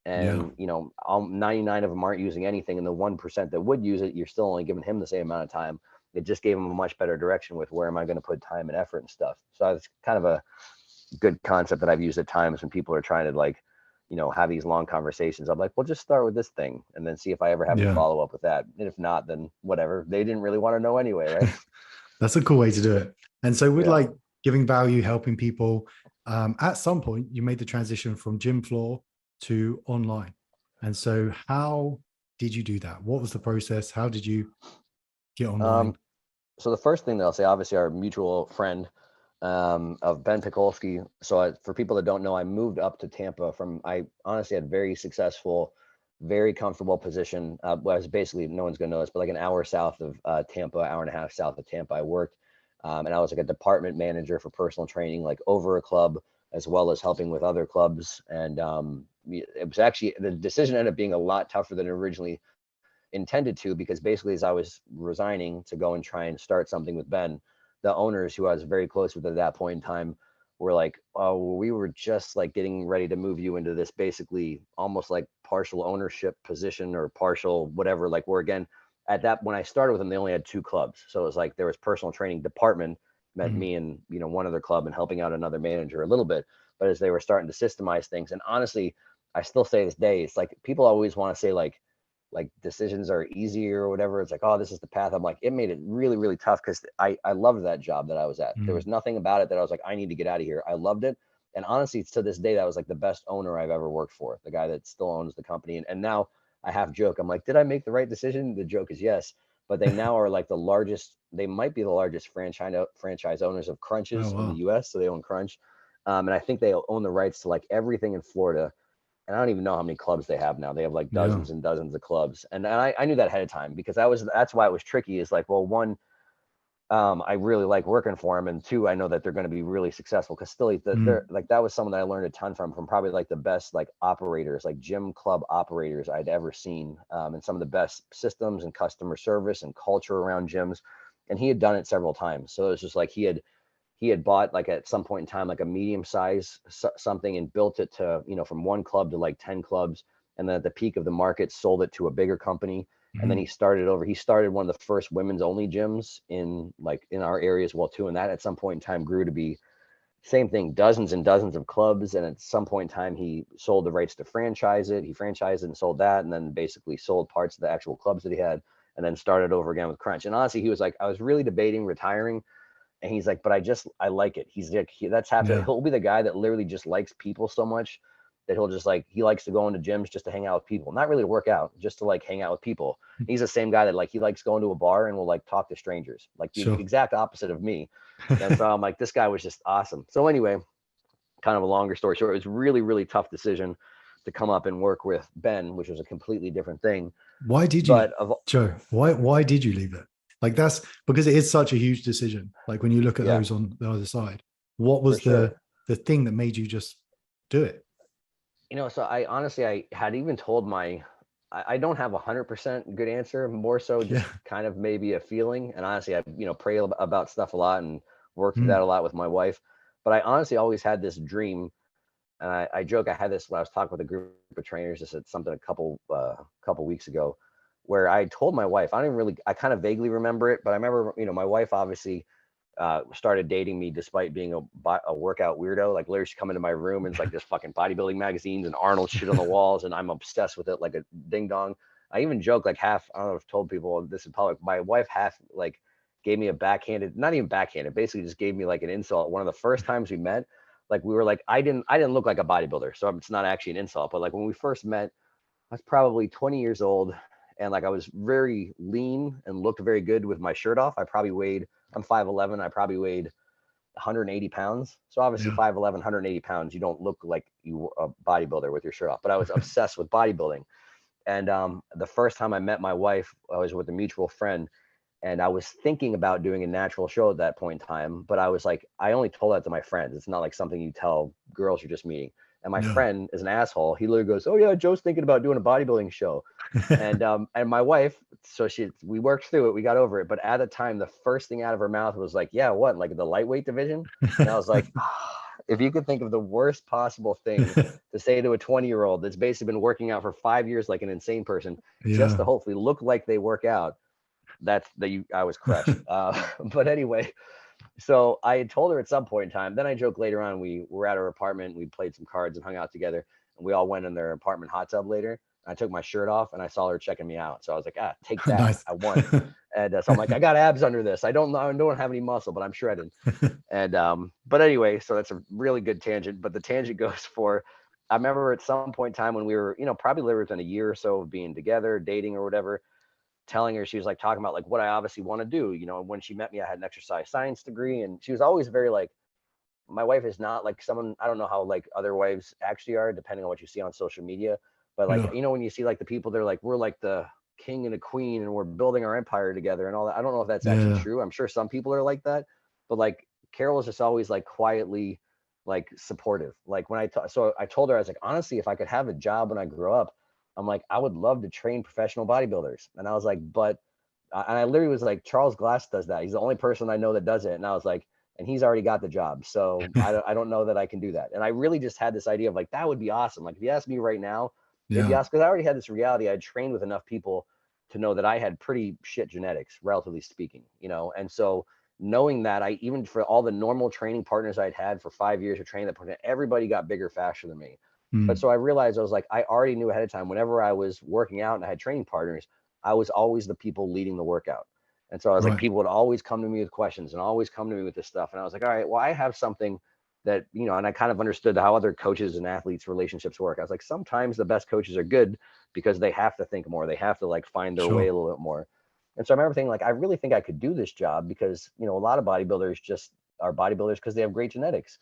yeah. And 99 of them aren't using anything, and the 1% that would use it, you're still only giving him the same amount of time. It just gave him a much better direction with where am I going to put time and effort and stuff. So it's kind of a good concept that I've used at times when people are trying to like, have these long conversations. I'm like, well, just start with this thing and then see if I ever have to Yeah. follow up with that. And if not, then whatever. They didn't really want to know anyway, right? That's a cool way to do it. And so with Yeah. like giving value, helping people, at some point you made the transition from gym floor to online. And so how did you do that? What was the process? How did you get online? Um, so the first thing that I'll say, obviously, our mutual friend of Ben Pikolsky. So for people that don't know, I moved up to Tampa I honestly had very successful, very comfortable position. Well, I was basically, no one's going to know this, but like an hour south of Tampa, hour and a half south of Tampa, I worked. And I was like a department manager for personal training, like over a club, as well as helping with other clubs. And it was actually, the decision ended up being a lot tougher than originally intended to, because basically as I was resigning to go and try and start something with Ben, the owners who I was very close with at that point in time were like, oh, we were just like getting ready to move you into this basically almost like partial ownership position or partial whatever. Like we're again at that, when I started with them, they only had 2 clubs. So it was like there was personal training department, meant Mhm. me and one other club and helping out another manager a little bit. But as they were starting to systemize things, and honestly, I still say this day, it's like people always want to say like, like decisions are easier or whatever. It's like, oh, this is the path. I'm like, it made it really, really tough because I loved that job that I was at. There Mm. was nothing about it that I was like, I need to get out of here. I loved it. And honestly, to this day, that was like the best owner I've ever worked for, the guy that still owns the company. And now I half joke, I'm like, did I make the right decision? The joke is yes. But they now are like the largest, they might be the largest franchise owners of Oh Crunches in the wow. US. So they own Crunch. And I think they own the rights to like everything in Florida, and I don't even know how many clubs they have now. They have like Yeah. dozens and dozens of clubs, and I knew that ahead of time because that's why it was tricky. Is like, well, one, I really like working for them, and two, I know that they're going to be really successful because still, they're Mm. like that was someone that I learned a ton from probably like the best like operators, like gym club operators I'd ever seen, and some of the best systems and customer service and culture around gyms, and he had done it several times. So it was just like he had bought like at some point in time like a medium size something and built it to, from one club to like 10 clubs, and then at the peak of the market sold it to a bigger company, and then Mm. he started one of the first women's only gyms in our area as well too, and that at some point in time grew to be same thing, dozens and dozens of clubs, and at some point in time he sold the rights to franchise it. He franchised it and sold that, and then basically sold parts of the actual clubs that he had, and then started over again with Crunch. And honestly, he was like, I was really debating retiring, and he's like, but I like it. He's like, that's happened. Yeah. He'll be the guy that literally just likes people so much that he'll just like, he likes to go into gyms just to hang out with people, not really to work out, just to like hang out with people. He's the same guy that like, he likes going to a bar and will like talk to strangers, like the Sure. exact opposite of me. And so I'm like, this guy was just awesome. So anyway, kind of a longer story short, it was really, really tough decision to come up and work with Ben, which was a completely different thing. Why did you, But of Joe? Why did you leave it? Like that's because it is such a huge decision. Like when you look at Yeah, those on the other side, what for was sure. the thing that made you just do it? So I honestly, I had even told I don't have 100% good answer, more so Yeah. just kind of maybe a feeling. And honestly, I, pray about stuff a lot and work through that Mm. a lot with my wife. But I honestly always had this dream. And I joke, I had this when I was talking with a group of trainers, just said something a couple weeks ago, where I told my wife, I don't even really, I kind of vaguely remember it, but I remember, my wife obviously started dating me despite being a workout weirdo. Like literally, she come into my room and it's like this fucking bodybuilding magazines and Arnold shit on the walls, and I'm obsessed with it like a ding dong. I even joke like half. I don't know if I've told people this in public. My wife half like gave me a backhanded, not even backhanded, basically just gave me like an insult. One of the first times we met, like we were like, I didn't look like a bodybuilder, so it's not actually an insult. But like when we first met, I was probably 20 years old, and like I was very lean and looked very good with my shirt off. I'm 5'11. I probably weighed 180 pounds. So obviously Yeah. 5'11, 180 pounds, you don't look like you were a bodybuilder with your shirt off. But I was obsessed with bodybuilding. And the first time I met my wife, I was with a mutual friend, and I was thinking about doing a natural show at that point in time. But I was like, I only told that to my friends. It's not like something you tell girls you're just meeting. And my No. friend is an asshole. He literally goes, "Oh yeah, Joe's thinking about doing a bodybuilding show." And my wife, so we worked through it, we got over it, but at the time the first thing out of her mouth was like, yeah, what, like the lightweight division? And I was like, if you could think of the worst possible thing to say to a 20-year-old that's basically been working out for 5 years like an insane person, just Yeah. to hopefully look like they work out, I was crushed. But anyway, so I had told her at some point in time. Then I joked later on, we were at her apartment, we played some cards and hung out together, and we all went in their apartment hot tub later. I took my shirt off and I saw her checking me out. So I was like, take that. Nice. I won. And so I'm like, I got abs under this. I don't have any muscle, but I'm shredded. And but anyway, so that's a really good tangent. But the tangent goes for, I remember at some point in time when we were, probably within a year or so of being together, dating or whatever, telling her, she was like talking about like what I obviously want to do. When she met me, I had an exercise science degree, and she was always very like, my wife is not like someone, I don't know how like other wives actually are, depending on what you see on social media. But like, Yeah. when you see like the people, they're like, we're like the king and the queen and we're building our empire together and all that. I don't know if that's actually Yeah. true. I'm sure some people are like that, but like Carol is just always like quietly like supportive. Like so I told her, I was like, honestly, if I could have a job when I grow up, I'm like, I would love to train professional bodybuilders. And I was like, but, and I literally was like, Charles Glass does that. He's the only person I know that does it. And I was like, and he's already got the job. So I don't know that I can do that. And I really just had this idea of like, that would be awesome. Like if you ask me right now, it'd be Yeah. awesome. Cause I already had this reality. I'd trained with enough people to know that I had pretty shit genetics, relatively speaking, And so knowing that, I, even for all the normal training partners I'd had for 5 years of training, that everybody got bigger faster than me. But so I realized I was like, I already knew ahead of time, whenever I was working out and I had training partners, I was always the people leading the workout. And so I was like, Right. people would always come to me with questions and always come to me with this stuff. And I was like, all right, well, I have something that, and I kind of understood how other coaches and athletes relationships work. I was like, sometimes the best coaches are good because they have to think more. They have to like find their way Sure. a little bit more. And so I remember thinking like, I really think I could do this job because, a lot of bodybuilders just are bodybuilders because they have great genetics.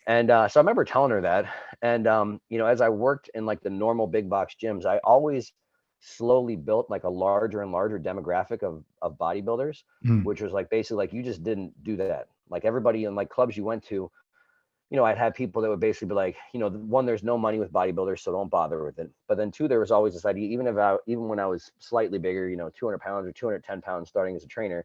And so I remember telling her that. And, as I worked in like the normal big box gyms, I always slowly built like a larger and larger demographic of bodybuilders, Mm. which was like basically like you just didn't do that. Like everybody in like clubs you went to, I'd have people that would basically be like, one, there's no money with bodybuilders, so don't bother with it. But then two, there was always this idea, even when I was slightly bigger, 200 pounds or 210 pounds starting as a trainer,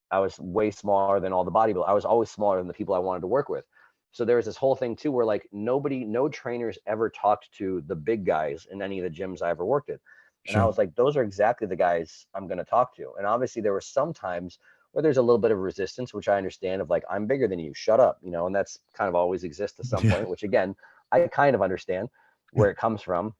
I was way smaller than all the bodybuilders. I was always smaller than the people I wanted to work with. So there was this whole thing too, where like no trainers ever talked to the big guys in any of the gyms I ever worked at. And I Sure. was like, those are exactly the guys I'm going to talk to. And obviously there were some times where there's a little bit of resistance, which I understand of like, I'm bigger than you, shut up, and that's kind of always exists to some Yeah. point, which again, I kind of understand Yeah. where it comes from.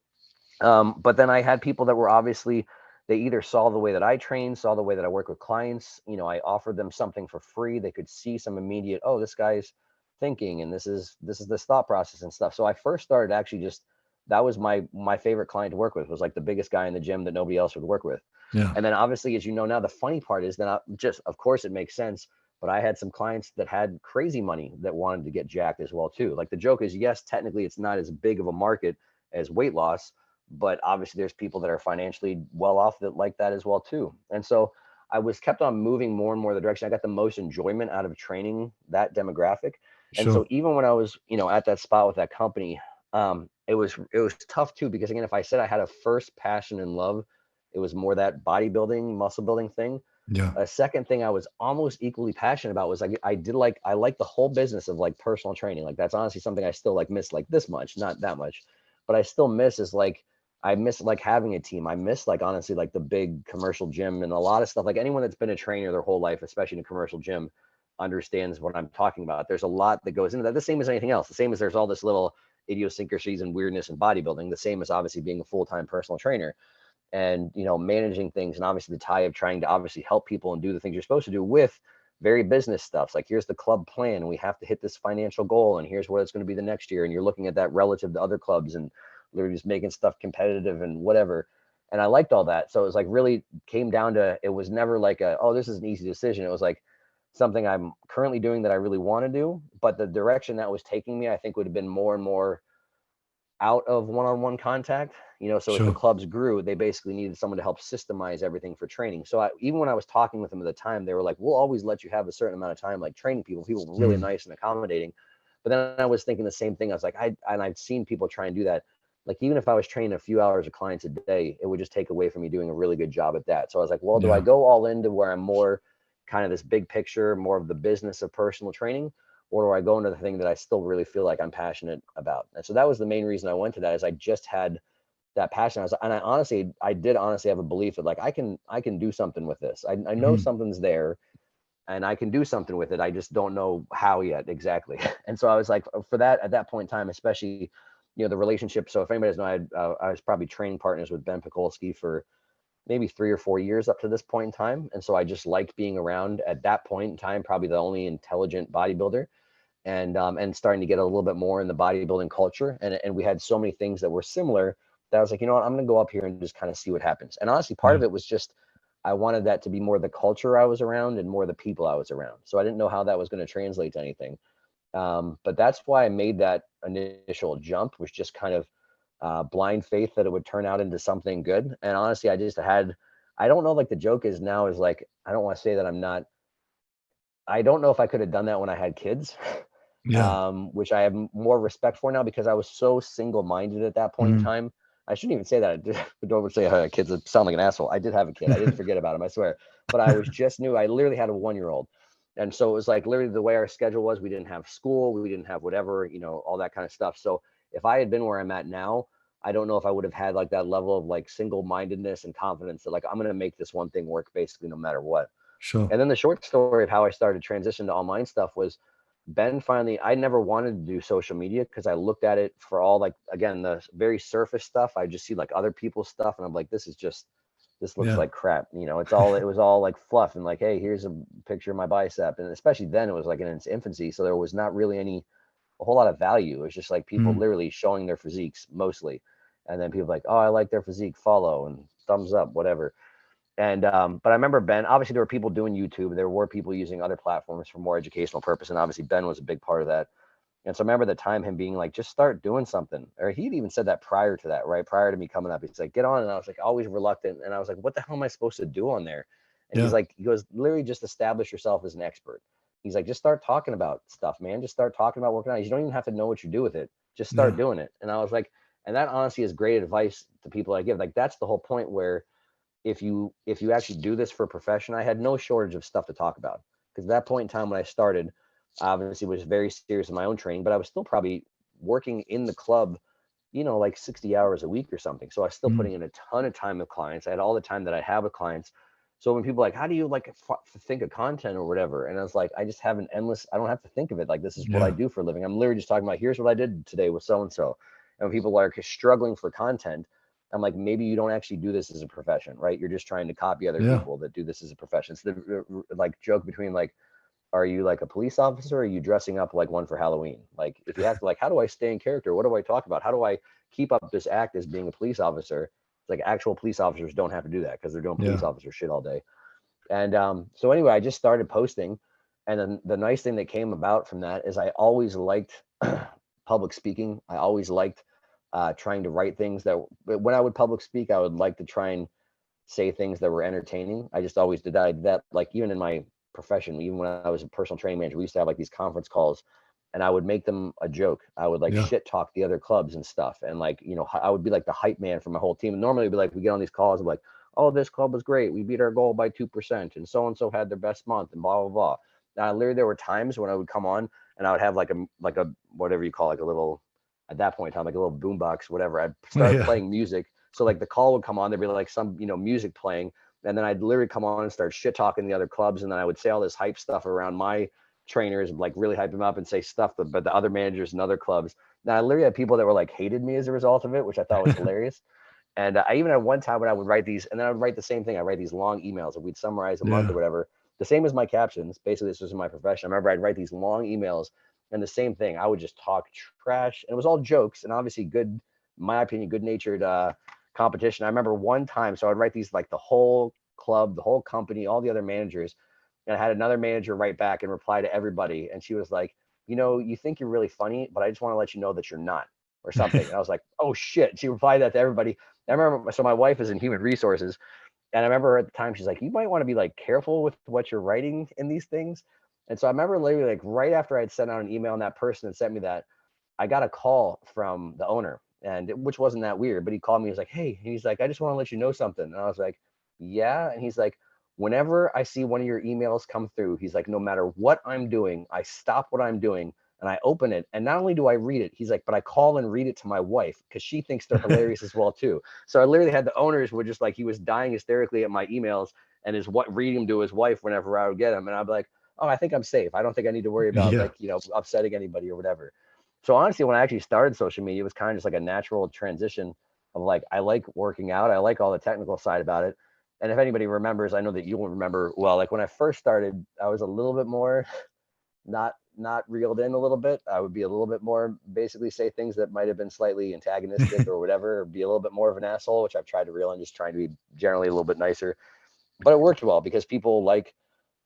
But then I had people that were obviously, they either saw the way that I train, saw the way that I work with clients. I offered them something for free. They could see some immediate, oh, this guy's thinking, and this is this thought process and stuff. So I first started actually just, that was my favorite client to work with, was like the biggest guy in the gym that nobody else would work with. Yeah. And then obviously, as you know now, the funny part is that of course it makes sense, but I had some clients that had crazy money that wanted to get jacked as well too. Like the joke is, yes, technically it's not as big of a market as weight loss, but obviously there's people that are financially well off that like that as well too. And so I was kept on moving more and more the direction. I got the most enjoyment out of training that demographic. And so Sure. even when I was, at that spot with that company, it was tough too, because again, if I said I had a first passion and love, it was more that bodybuilding, muscle building thing. Yeah. A second thing I was almost equally passionate about was like I like the whole business of like personal training. Like that's honestly something I still like miss, like this much, not that much, but I still miss is like I miss like having a team. I miss like honestly like the big commercial gym and a lot of stuff. Like anyone that's been a trainer their whole life, especially in a commercial gym, understands what I'm talking about. There's a lot that goes into that. The same as anything else. The same as there's all this little idiosyncrasies and weirdness in bodybuilding. The same as obviously being a full-time personal trainer and managing things, and obviously the tie of trying to obviously help people and do the things you're supposed to do with very business stuff. Like here's the club plan and we have to hit this financial goal and here's what it's going to be the next year, and you're looking at that relative to other clubs and literally just making stuff competitive and whatever. And I liked all that. So it was like really came down to, it was never like oh, this is an easy decision. It was like something I'm currently doing that I really want to do, but the direction that was taking me I think would have been more and more out of one-on-one contact. So as the Sure. clubs grew, they basically needed someone to help systemize everything for training. So even when I was talking with them at the time, they were like, we'll always let you have a certain amount of time like training people were really Mm. nice and accommodating. But then I was thinking the same thing. I was like, I've seen people try and do that. Like even if I was training a few hours of clients a day, it would just take away from me doing a really good job at that. So I was like, well, do I Yeah. go all into where I'm more kind of this big picture, more of the business of personal training, or do I go into the thing that I still really feel like I'm passionate about? And so that was the main reason I went to that, is I just had that passion. I did honestly have a belief that like I can do something with this. I know Mm. something's there and I can do something with it. I just don't know how yet exactly. And so I was like, for that, at that point in time, especially, the relationship. So if anybody doesn't know, I was probably training partners with Ben Pekulski for maybe 3 or 4 years up to this point in time. And so I just liked being around at that point in time, probably the only intelligent bodybuilder, and starting to get a little bit more in the bodybuilding culture. And we had so many things that were similar that I was like, you know what, I'm going to go up here and just kind of see what happens. And honestly, part Yeah. of it was just, I wanted that to be more the culture I was around and more the people I was around. So I didn't know how that was going to translate to anything. But that's why I made that initial jump, was just kind of blind faith that it would turn out into something good. And honestly, I don't know, like the joke is now is like, I don't want to say that I don't know if I could have done that when I had kids, Yeah. which I have more respect for now, because I was so single-minded at that point in Mm. time. I shouldn't even say that. I don't say kids that sound like an asshole. I did have a kid. I didn't forget about him, I swear. But I was just new. I literally had a 1-year-old. And so it was like literally the way our schedule was. We didn't have school. We didn't have whatever, all that kind of stuff. So if I had been where I'm at now, I don't know if I would have had like that level of like single-mindedness and confidence that like, I'm going to make this one thing work basically no matter what. Sure. And then the short story of how I started to transition to online stuff was, Ben finally, I never wanted to do social media because I looked at it for all, like, again, the very surface stuff. I just see like other people's stuff and I'm like, this looks Yeah. like crap. It was all like fluff and like, hey, here's a picture of my bicep. And especially then it was like in its infancy. So there was not really a whole lot of value. It was just like people Mm. literally showing their physiques mostly. And then people like, oh, I like their physique, follow and thumbs up, whatever. And but I remember Ben, obviously there were people doing YouTube, there were people using other platforms for more educational purpose. And obviously Ben was a big part of that. And so I remember the time him being like, just start doing something. Or he'd even said that prior to that, right? Prior to me coming up. He's like, get on. And I was like, always reluctant. And I was like, what the hell am I supposed to do on there? And he's Yeah. like, he goes, literally just establish yourself as an expert. He's like, just start talking about stuff, man. Just start talking about working out. You don't even have to know what you do with it. Just start Yeah. doing it. And I was like, and that honestly is great advice to people I give. Like, that's the whole point where if you actually do this for a profession, I had no shortage of stuff to talk about. Because at that point in time when I started, I obviously was very serious in my own training, but I was still probably working in the club, like 60 hours a week or something. So I was still Mm. putting in a ton of time with clients. I had all the time that I have with clients. So when people are like, how do you like think of content or whatever? And I was like, I just have I don't have to think of it. Like, this is what I Yeah. do for a living. I'm literally just talking about, here's what I did today with so-and-so. And when people are struggling for content, I'm like, maybe you don't actually do this as a profession, right? You're just trying to copy other Yeah. people that do this as a profession. It's the like joke between like, are you like a police officer? Or are you dressing up like one for Halloween? Like, if you have to, like, how do I stay in character? What do I talk about? How do I keep up this act as being a police officer? It's like actual police officers don't have to do that because they're doing police Yeah. officer shit all day. And so anyway, I just started posting. And then the nice thing that came about from that is I always liked public speaking. I always liked trying to write things that when I would public speak, I would like to try and say things that were entertaining. I just always did that. I did that like even in my profession, even when I was a personal training manager, we used to have like these conference calls and I would make them a joke. I would like Yeah. shit talk the other clubs and stuff. And like, I would be like the hype man for my whole team. And normally it'd be like, we get on these calls and be like, oh, this club was great. We beat our goal by 2%. And so had their best month and blah, blah, blah. Now, literally there were times when I would come on and I would have like a, whatever you call like a little, at that point in time, like a little boombox, whatever. I'd start Yeah. playing music. So like the call would come on, there'd be like some, music playing. And then I'd literally come on and start shit talking the other clubs. And then I would say all this hype stuff around my trainers, like really hype them up and say stuff, but the other managers and other clubs. Now I literally had people that were like hated me as a result of it, which I thought was hilarious. And I even had one time when I would write these, and then I would write the same thing. I write these long emails, and we'd summarize a month or Yeah. whatever. The same as my captions. Basically, this was in my profession. I remember I'd write these long emails, and the same thing. I would just talk trash, and it was all jokes, and obviously good, in my opinion, good-natured competition. I remember one time, so I'd write these like the whole club, the whole company, all the other managers, and I had another manager write back and reply to everybody, and she was like, you think you're really funny, but I just want to let you know that you're not, or something. And I was like, oh shit. She replied that to everybody. I remember, so my wife is in human resources, and I remember at the time she's like, you might want to be like careful with what you're writing in these things. And so I remember literally like right after I'd sent out an email and that person had sent me that, I got a call from the owner, which wasn't that weird, but he called me. He was like, hey, he's like, I just want to let you know something. And I was like, yeah. And he's like, whenever I see one of your emails come through, he's like, no matter what I'm doing, I stop what I'm doing and I open it. And not only do I read it, he's like, but I call and read it to my wife because she thinks they're hilarious as well too. So I literally had the owners would just like, he was dying hysterically at my emails and reading them to his wife whenever I would get them. And I'd be like, oh, I think I'm safe. I don't think I need to worry about Yeah. like, upsetting anybody or whatever. So honestly, when I actually started social media, it was kind of just like a natural transition of like, I like working out. I like all the technical side about it. And if anybody remembers, I know that you will remember well, like when I first started, I was a little bit more not reeled in a little bit. I would be a little bit more basically say things that might have been slightly antagonistic or whatever, or be a little bit more of an asshole, which I've tried to reel in, just trying to be generally a little bit nicer. But it worked well because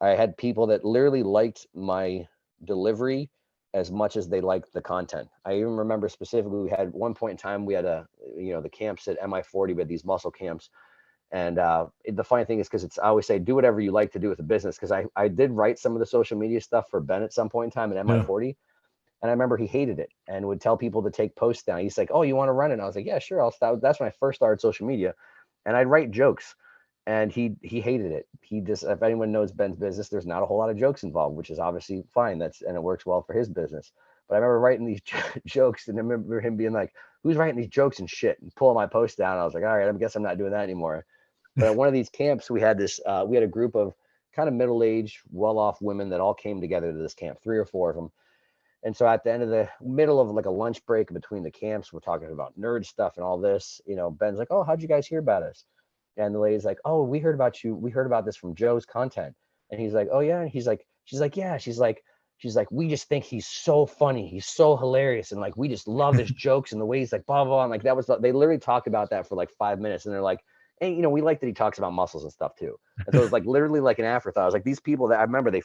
I had people that literally liked my delivery as much as they liked the content. I even remember specifically we had one point in time we had the camps at MI40, we had these muscle camps. And the funny thing is because I always say do whatever you like to do with the business, because I did write some of the social media stuff for Ben at some point in time at Yeah. MI40. And I remember he hated it and would tell people to take posts down. He's like, oh, you want to run it? And I was like, yeah, sure. I'll start. That's when I first started social media. And I'd write jokes and he hated it. He just, if anyone knows Ben's business, there's not a whole lot of jokes involved, which is obviously fine. And it works well for his business. But I remember writing these jokes and I remember him being like, who's writing these jokes and shit, and pulling my post down. I was like, all right, I guess I'm not doing that anymore. But at one of these camps, we had a group of kind of middle-aged, well-off women that all came together to this camp, 3 or 4 of them. And so at the end of the middle of like a lunch break between the camps, we're talking about nerd stuff and all this, Ben's like, oh, how'd you guys hear about us? And the lady's like, oh, we heard about you. We heard about this from Joe's content. And he's like, oh yeah. And she's like, yeah. She's like, we just think he's so funny. He's so hilarious. And like, we just love his jokes and the way he's like, blah, blah, blah. And like, they literally talked about that for like 5 minutes. And they're like, hey, we like that he talks about muscles and stuff too. And so it was like literally like an afterthought. I was like, these people that I remember, they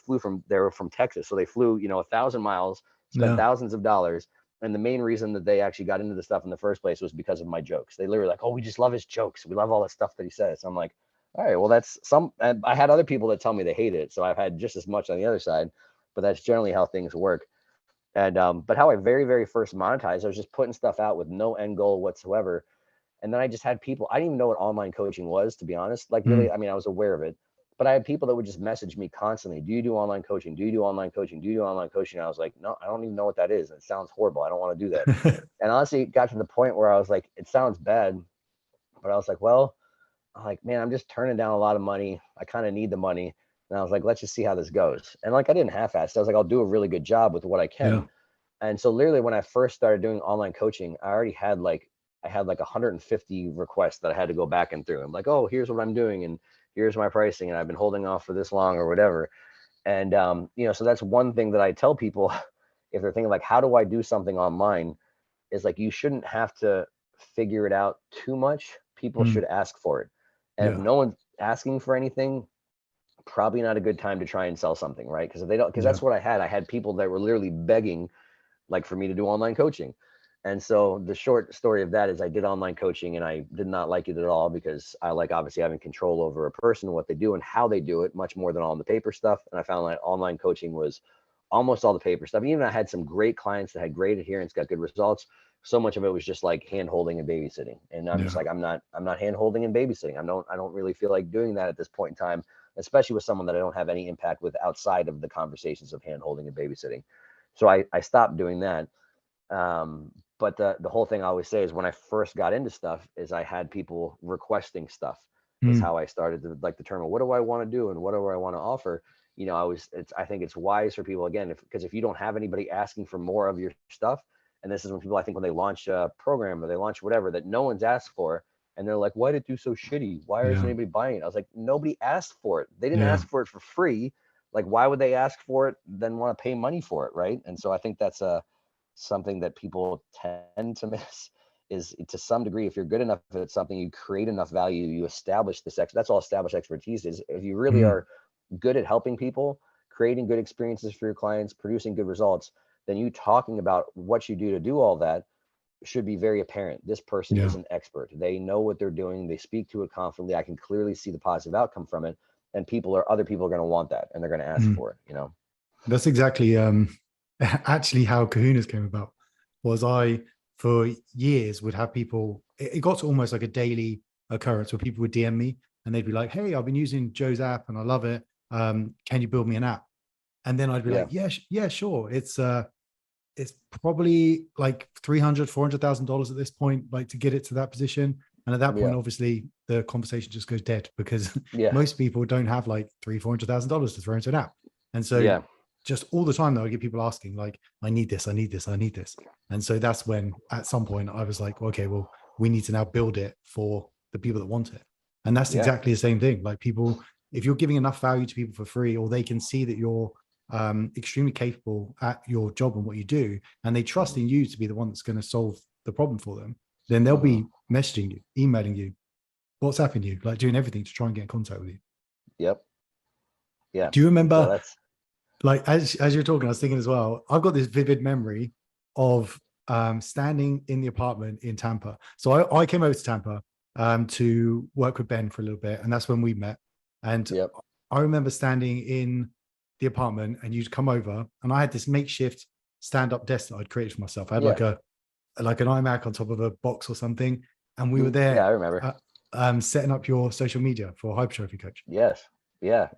were from Texas. So they flew, 1,000 miles, spent thousands of dollars. And the main reason that they actually got into the stuff in the first place was because of my jokes. They literally like, oh, we just love his jokes. We love all the stuff that he says. So I'm like, all right, well, that's and I had other people that tell me they hate it. So I've had just as much on the other side, but that's generally how things work. And, but how I very, very first monetized, I was just putting stuff out with no end goal whatsoever. And then I just had people, I didn't even know what online coaching was, to be honest. Like really, I mean, I was aware of it, but I had people that would just message me constantly. Do you do online coaching? Do you do online coaching? Do you do online coaching? And I was like, no, I don't even know what that is. It sounds horrible. I don't want to do that. And honestly, it got to the point where I was like, it sounds bad, but I was like, well, I'm like, man, I'm just turning down a lot of money. I kind of need the money. And I was like, let's just see how this goes. And like, I didn't half-ass. I was like, I'll do a really good job with what I can. Yeah. And so literally when I first started doing online coaching, I already had like 150 requests that I had to go back and through. I'm like, oh, here's what I'm doing. And here's my pricing. And I've been holding off for this long or whatever. And, so that's one thing that I tell people if they're thinking like, how do I do something online, is like, you shouldn't have to figure it out too much. People should ask for it. And if no one's asking for anything, probably not a good time to try and sell something, right? Because if they don't, because that's what I had people that were literally begging like for me to do online coaching. And so the short story of that is I did online coaching and I did not like it at all, because I like obviously having control over a person, what they do and how they do it, much more than all the paper stuff. And I found like online coaching was almost all the paper stuff. Even I had some great clients that had great adherence, got good results. So much of it was just like hand holding and babysitting. And I'm just like, I'm not hand holding and babysitting. I don't really feel like doing that at this point in time, especially with someone that I don't have any impact with outside of the conversations of hand holding and babysitting. So I stopped doing that. But the whole thing I always say is when I first got into stuff is I had people requesting stuff is how I started to like determine what do I want to do and what do I want to offer. I think it's wise for people, again, because if you don't have anybody asking for more of your stuff, and this is when people, I think when they launch a program or they launch whatever that no one's asked for, and they're like, why did it do so shitty? Why isn't anybody buying it? I was like, nobody asked for it. They didn't ask for it for free. Like, why would they ask for it, then want to pay money for it, right? And so I think that's something that people tend to miss, is to some degree, if you're good enough at something, you create enough value, you establish that's all established expertise is. If you really are good at helping people, creating good experiences for your clients, producing good results, then you talking about what you do to do all that should be very apparent. This person is an expert. They know what they're doing. They speak to it confidently. I can clearly see the positive outcome from it. And other people are going to want that, and they're going to ask for it, That's exactly actually how Kahunas came about. Was I for years would have people, it got to almost like a daily occurrence where people would DM me and they'd be like, hey, I've been using Joe's app and I love it. Can you build me an app? And then I'd be like, yeah, sure. It's probably like $300,000-$400,000 at this point, like to get it to that position. And at that point, obviously the conversation just goes dead, because most people don't have like $300,000-$400,000 to throw into an app. And so just all the time though, I get people asking like, I need this. And so that's when at some point I was like, okay, well, we need to now build it for the people that want it. And that's exactly the same thing. Like people, if you're giving enough value to people for free, or they can see that you're extremely capable at your job and what you do, and they trust in you to be the one that's going to solve the problem for them, then they'll be messaging you, emailing you, WhatsApping you, like doing everything to try and get in contact with you. Do you remember, like, as you're talking, I was thinking as well, I've got this vivid memory of standing in the apartment in Tampa. So I came over to Tampa to work with Ben for a little bit, and that's when we met. And I remember standing in the apartment and you'd come over, and I had this makeshift stand-up desk that I'd created for myself. I had like an iMac on top of a box or something, and we were there. I remember setting up your social media for Hypertrophy Coach.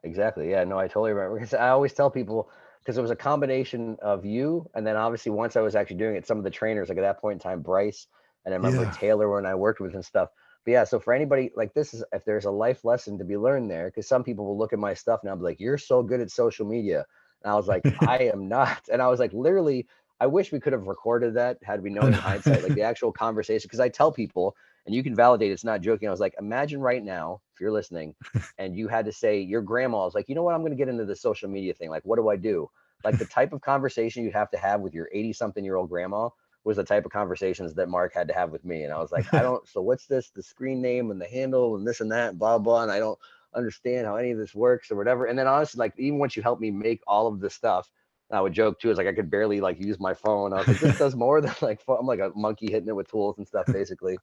Exactly. No, I totally remember, because I always tell people, because it was a combination of you, and then obviously once I was actually doing it, some of the trainers, like at that point in time, Bryce, and I remember Taylor when I worked with and stuff. But so for anybody, like, this is, if there's a life lesson to be learned there, because some people will look at my stuff and I'll be like, you're so good at social media. And I was like, I am not. And I was like, literally, I wish we could have recorded that had we known in hindsight, like the actual conversation. Cause I tell people, and you can validate it's not joking. I was like, imagine right now, if you're listening and you had to say your grandma is like, you know what, I'm going to get into the social media thing. Like, what do I do? Like the type of conversation you'd have to have with your 80-something-year-old grandma was the type of conversations that Mark had to have with me. And I was like, so what's this, the screen name and the handle and this and that, blah, blah. And I don't understand how any of this works or whatever. And then honestly, like even once you help me make all of this stuff, I would joke too, is like I could barely like use my phone. I was like, this does more than like I'm like a monkey hitting it with tools and stuff, basically.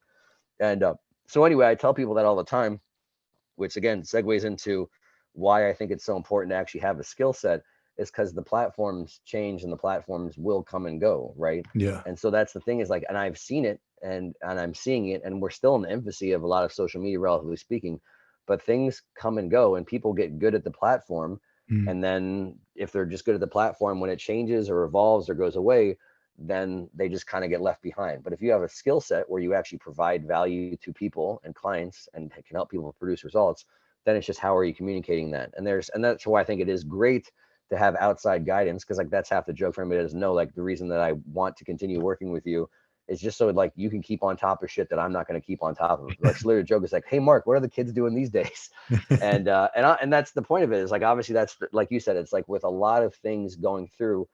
And so anyway, I tell people that all the time, which again segues into why I think it's so important to actually have a skill set, is because the platforms change and the platforms will come and go, right? Yeah. And so that's the thing is like, and I've seen it and I'm seeing it, and we're still in the infancy of a lot of social media, relatively speaking, but things come and go and people get good at the platform. Mm. And then if they're just good at the platform, when it changes or evolves or goes away, then they just kind of get left behind. But if you have a skill set where you actually provide value to people and clients and can help people produce results, then it's just how are you communicating that? And that's why I think it is great to have outside guidance, because like that's half the joke for anybody that doesn't know. Like the reason that I want to continue working with you is just so like you can keep on top of shit that I'm not going to keep on top of. Like literally joke is like, hey Mark, what are the kids doing these days? And that's the point of it, is like obviously that's like you said, it's like with a lot of things going through,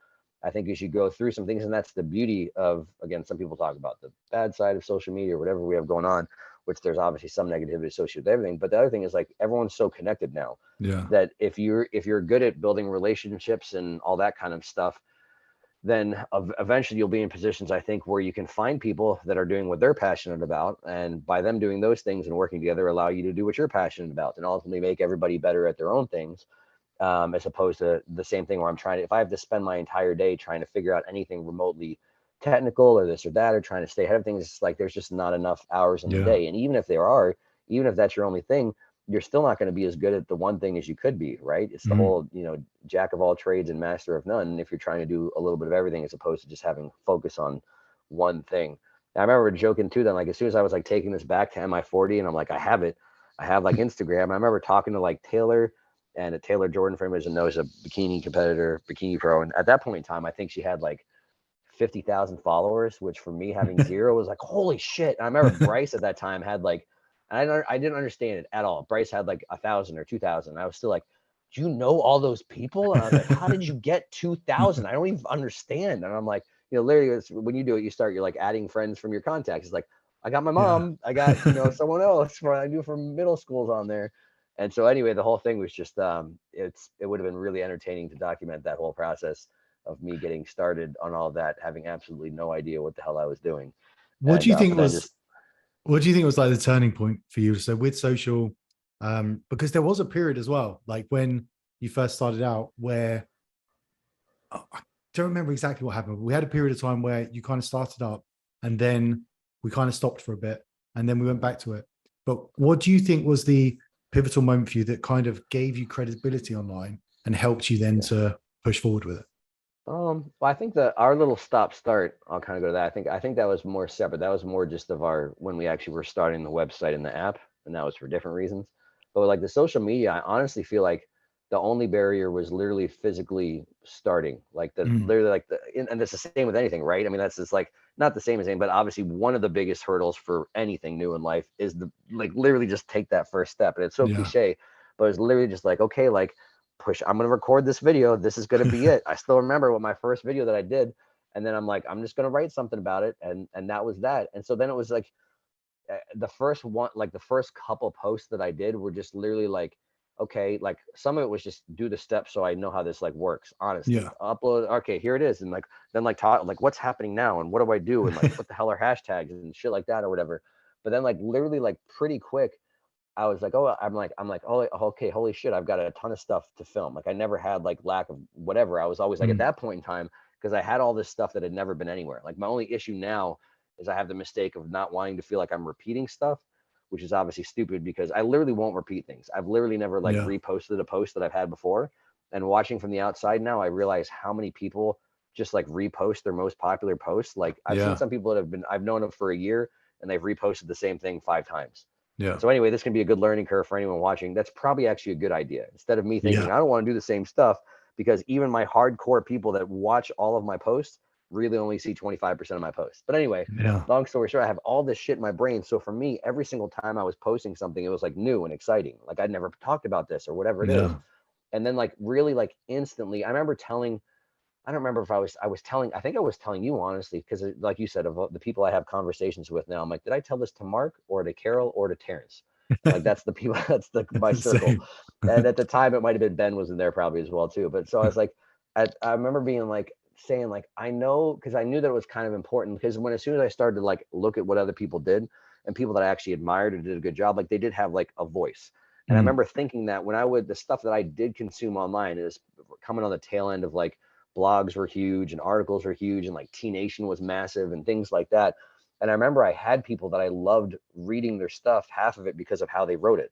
I think you should go through some things. And that's the beauty of, again, some people talk about the bad side of social media or whatever we have going on, which there's obviously some negativity associated with everything. But the other thing is like everyone's so connected now that if you're good at building relationships and all that kind of stuff, then eventually you'll be in positions, I think, where you can find people that are doing what they're passionate about. And by them doing those things and working together, allow you to do what you're passionate about and ultimately make everybody better at their own things. As opposed to the same thing where if I have to spend my entire day trying to figure out anything remotely technical or this or that, or trying to stay ahead of things, it's like there's just not enough hours in the day. And even if that's your only thing, you're still not going to be as good at the one thing as you could be, right? It's the whole, jack of all trades and master of none. If you're trying to do a little bit of everything as opposed to just having focus on one thing. And I remember joking too, then like as soon as I was like taking this back to MI40 and I'm like, I have like Instagram. I remember talking to like Taylor, and a Taylor Jordan, for anybody who knows, a bikini competitor, bikini pro. And at that point in time, I think she had like 50,000 followers, which for me having zero was like, holy shit. And I remember Bryce at that time had like, and I didn't understand it at all. Bryce had like 1,000 or 2,000. I was still like, do you know all those people? And I was like, how did you get 2,000? I don't even understand. And I'm like, literally when you do it, you're like adding friends from your contacts. It's like, I got my mom, I got, someone else I knew from middle schools on there. And so anyway, the whole thing was just, it would have been really entertaining to document that whole process of me getting started on all that, having absolutely no idea what the hell I was doing. What do you think was like the turning point for you? So with social, because there was a period as well, like when you first started out where, I don't remember exactly what happened, but we had a period of time where you kind of started up and then we kind of stopped for a bit and then we went back to it. But what do you think was the pivotal moment for you that kind of gave you credibility online and helped you then to push forward with it? Well, I think that our little stop start, I'll kind of go to that. I think that was more separate. That was more just of when we actually were starting the website and the app, and that was for different reasons. But like the social media, I honestly feel like the only barrier was literally physically starting, like literally like and it's the same with anything, right? I mean, that's just like not the same as anything, but obviously one of the biggest hurdles for anything new in life is literally just take that first step. And it's so cliche, but it's literally just like, okay, like push, I'm going to record this video. This is going to be it. I still remember what my first video that I did. And then I'm like, I'm just going to write something about it. And that was that. And so then it was like the first one, like the first couple posts that I did were just literally like, okay, like some of it was just do the steps so I know how this like works, honestly. Upload, okay, here it is. And like then like talk like what's happening now and what do I do and like what the hell are hashtags and shit like that or whatever. But then like literally like pretty quick I was like, oh, I'm like, oh, okay, holy shit, I've got a ton of stuff to film. Like I never had like lack of whatever. I was always like at that point in time, because I had all this stuff that had never been anywhere. Like my only issue now is I have the mistake of not wanting to feel like I'm repeating stuff, which is obviously stupid because I literally won't repeat things. I've literally never like reposted a post that I've had before. And watching from the outside now, I realize how many people just like repost their most popular posts. Like I've seen some people that I've known them for a year and they've reposted the same thing 5 times. So anyway, this can be a good learning curve for anyone watching. That's probably actually a good idea. Instead of me thinking, I don't want to do the same stuff, because even my hardcore people that watch all of my posts, really only see 25% of my posts. But anyway, Yeah. long story short, I have all this shit in my brain. So for me, every single time I was posting something, it was like new and exciting. Like I'd never talked about this or whatever it is. Yeah. And then like really like instantly, I remember telling, I don't remember if I was telling, I think I was telling you honestly, because like you said, of the people I have conversations with now, I'm like, did I tell this to Mark or to Carol or to Terrence? I'm like, that's the people, that's the my circle. Same. And at the time, it might have been Ben was in there probably as well too. But so I was like, I remember being like saying like, I know, because I knew that it was kind of important, because when as soon as I started to like look at what other people did and people that I actually admired and did a good job, like they did have like a voice. And I Mm. remember thinking that when I would, the stuff that I did consume online is coming on the tail end of like blogs were huge and articles were huge and like T Nation was massive and things like that. And I remember I had people that I loved reading their stuff, half of it because of how they wrote it.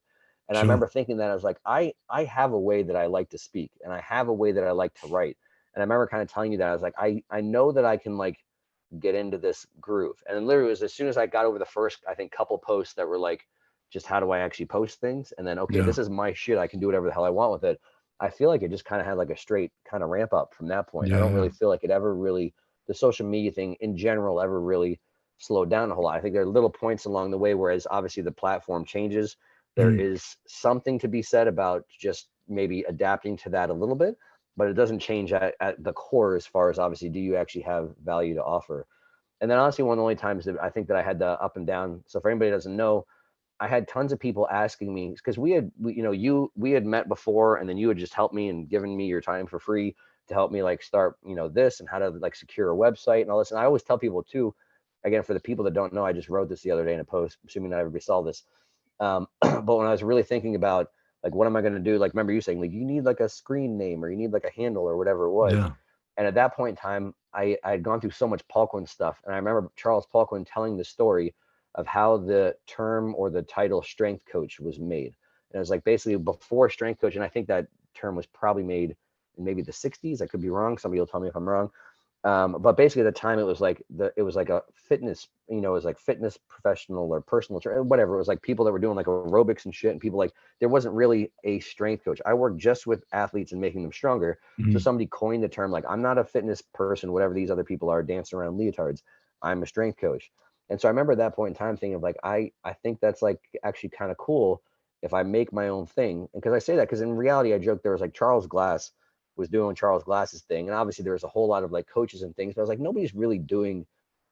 And I Sure. remember thinking that I was like, I have a way that I like to speak and I have a way that I like to write. And I remember kind of telling you that I was like, I know that I can like get into this groove. And then literally it was as soon as I got over the first, I think, couple posts that were like, just how do I actually post things? And then, okay, Yeah. this is my shit. I can do whatever the hell I want with it. I feel like it just kind of had like a straight kind of ramp up from that point. I don't Yeah. really feel like it ever really, the social media thing in general ever really slowed down a whole lot. I think there are little points along the way, whereas obviously the platform changes. There Mm. is something to be said about just maybe adapting to that a little bit, but it doesn't change at the core as far as obviously, do you actually have value to offer? And then honestly, one of the only times that I think that I had the up and down. So for anybody who doesn't know, I had tons of people asking me because we had met before, and then you had just helped me and given me your time for free to help me like start, this and how to like secure a website and all this. And I always tell people too, again, for the people that don't know, I just wrote this the other day in a post, assuming that everybody saw this. But when I was really thinking about like, what am I going to do? Like, remember you saying like, you need like a screen name or you need like a handle or whatever it was. Yeah. And at that point in time, I had gone through so much Paulquin stuff. And I remember Charles Paulquin telling the story of how the term or the title strength coach was made. And it was like basically before strength coach. And I think that term was probably made in maybe the 60s. I could be wrong. Somebody will tell me if I'm wrong. But basically at the time it was like a fitness, it was like fitness professional or personal trainer, whatever. It was like people that were doing like aerobics and shit. And people like, there wasn't really a strength coach. I worked just with athletes and making them stronger. So Mm. somebody coined the term, like, I'm not a fitness person, whatever these other people are dancing around leotards. I'm a strength coach. And so I remember at that point in time thinking of like, I think that's like actually kind of cool if I make my own thing. And because I say that, because in reality, I joke, there was like Charles Glass was doing Charles Glass's thing. And obviously there was a whole lot of like coaches and things, but I was like, nobody's really doing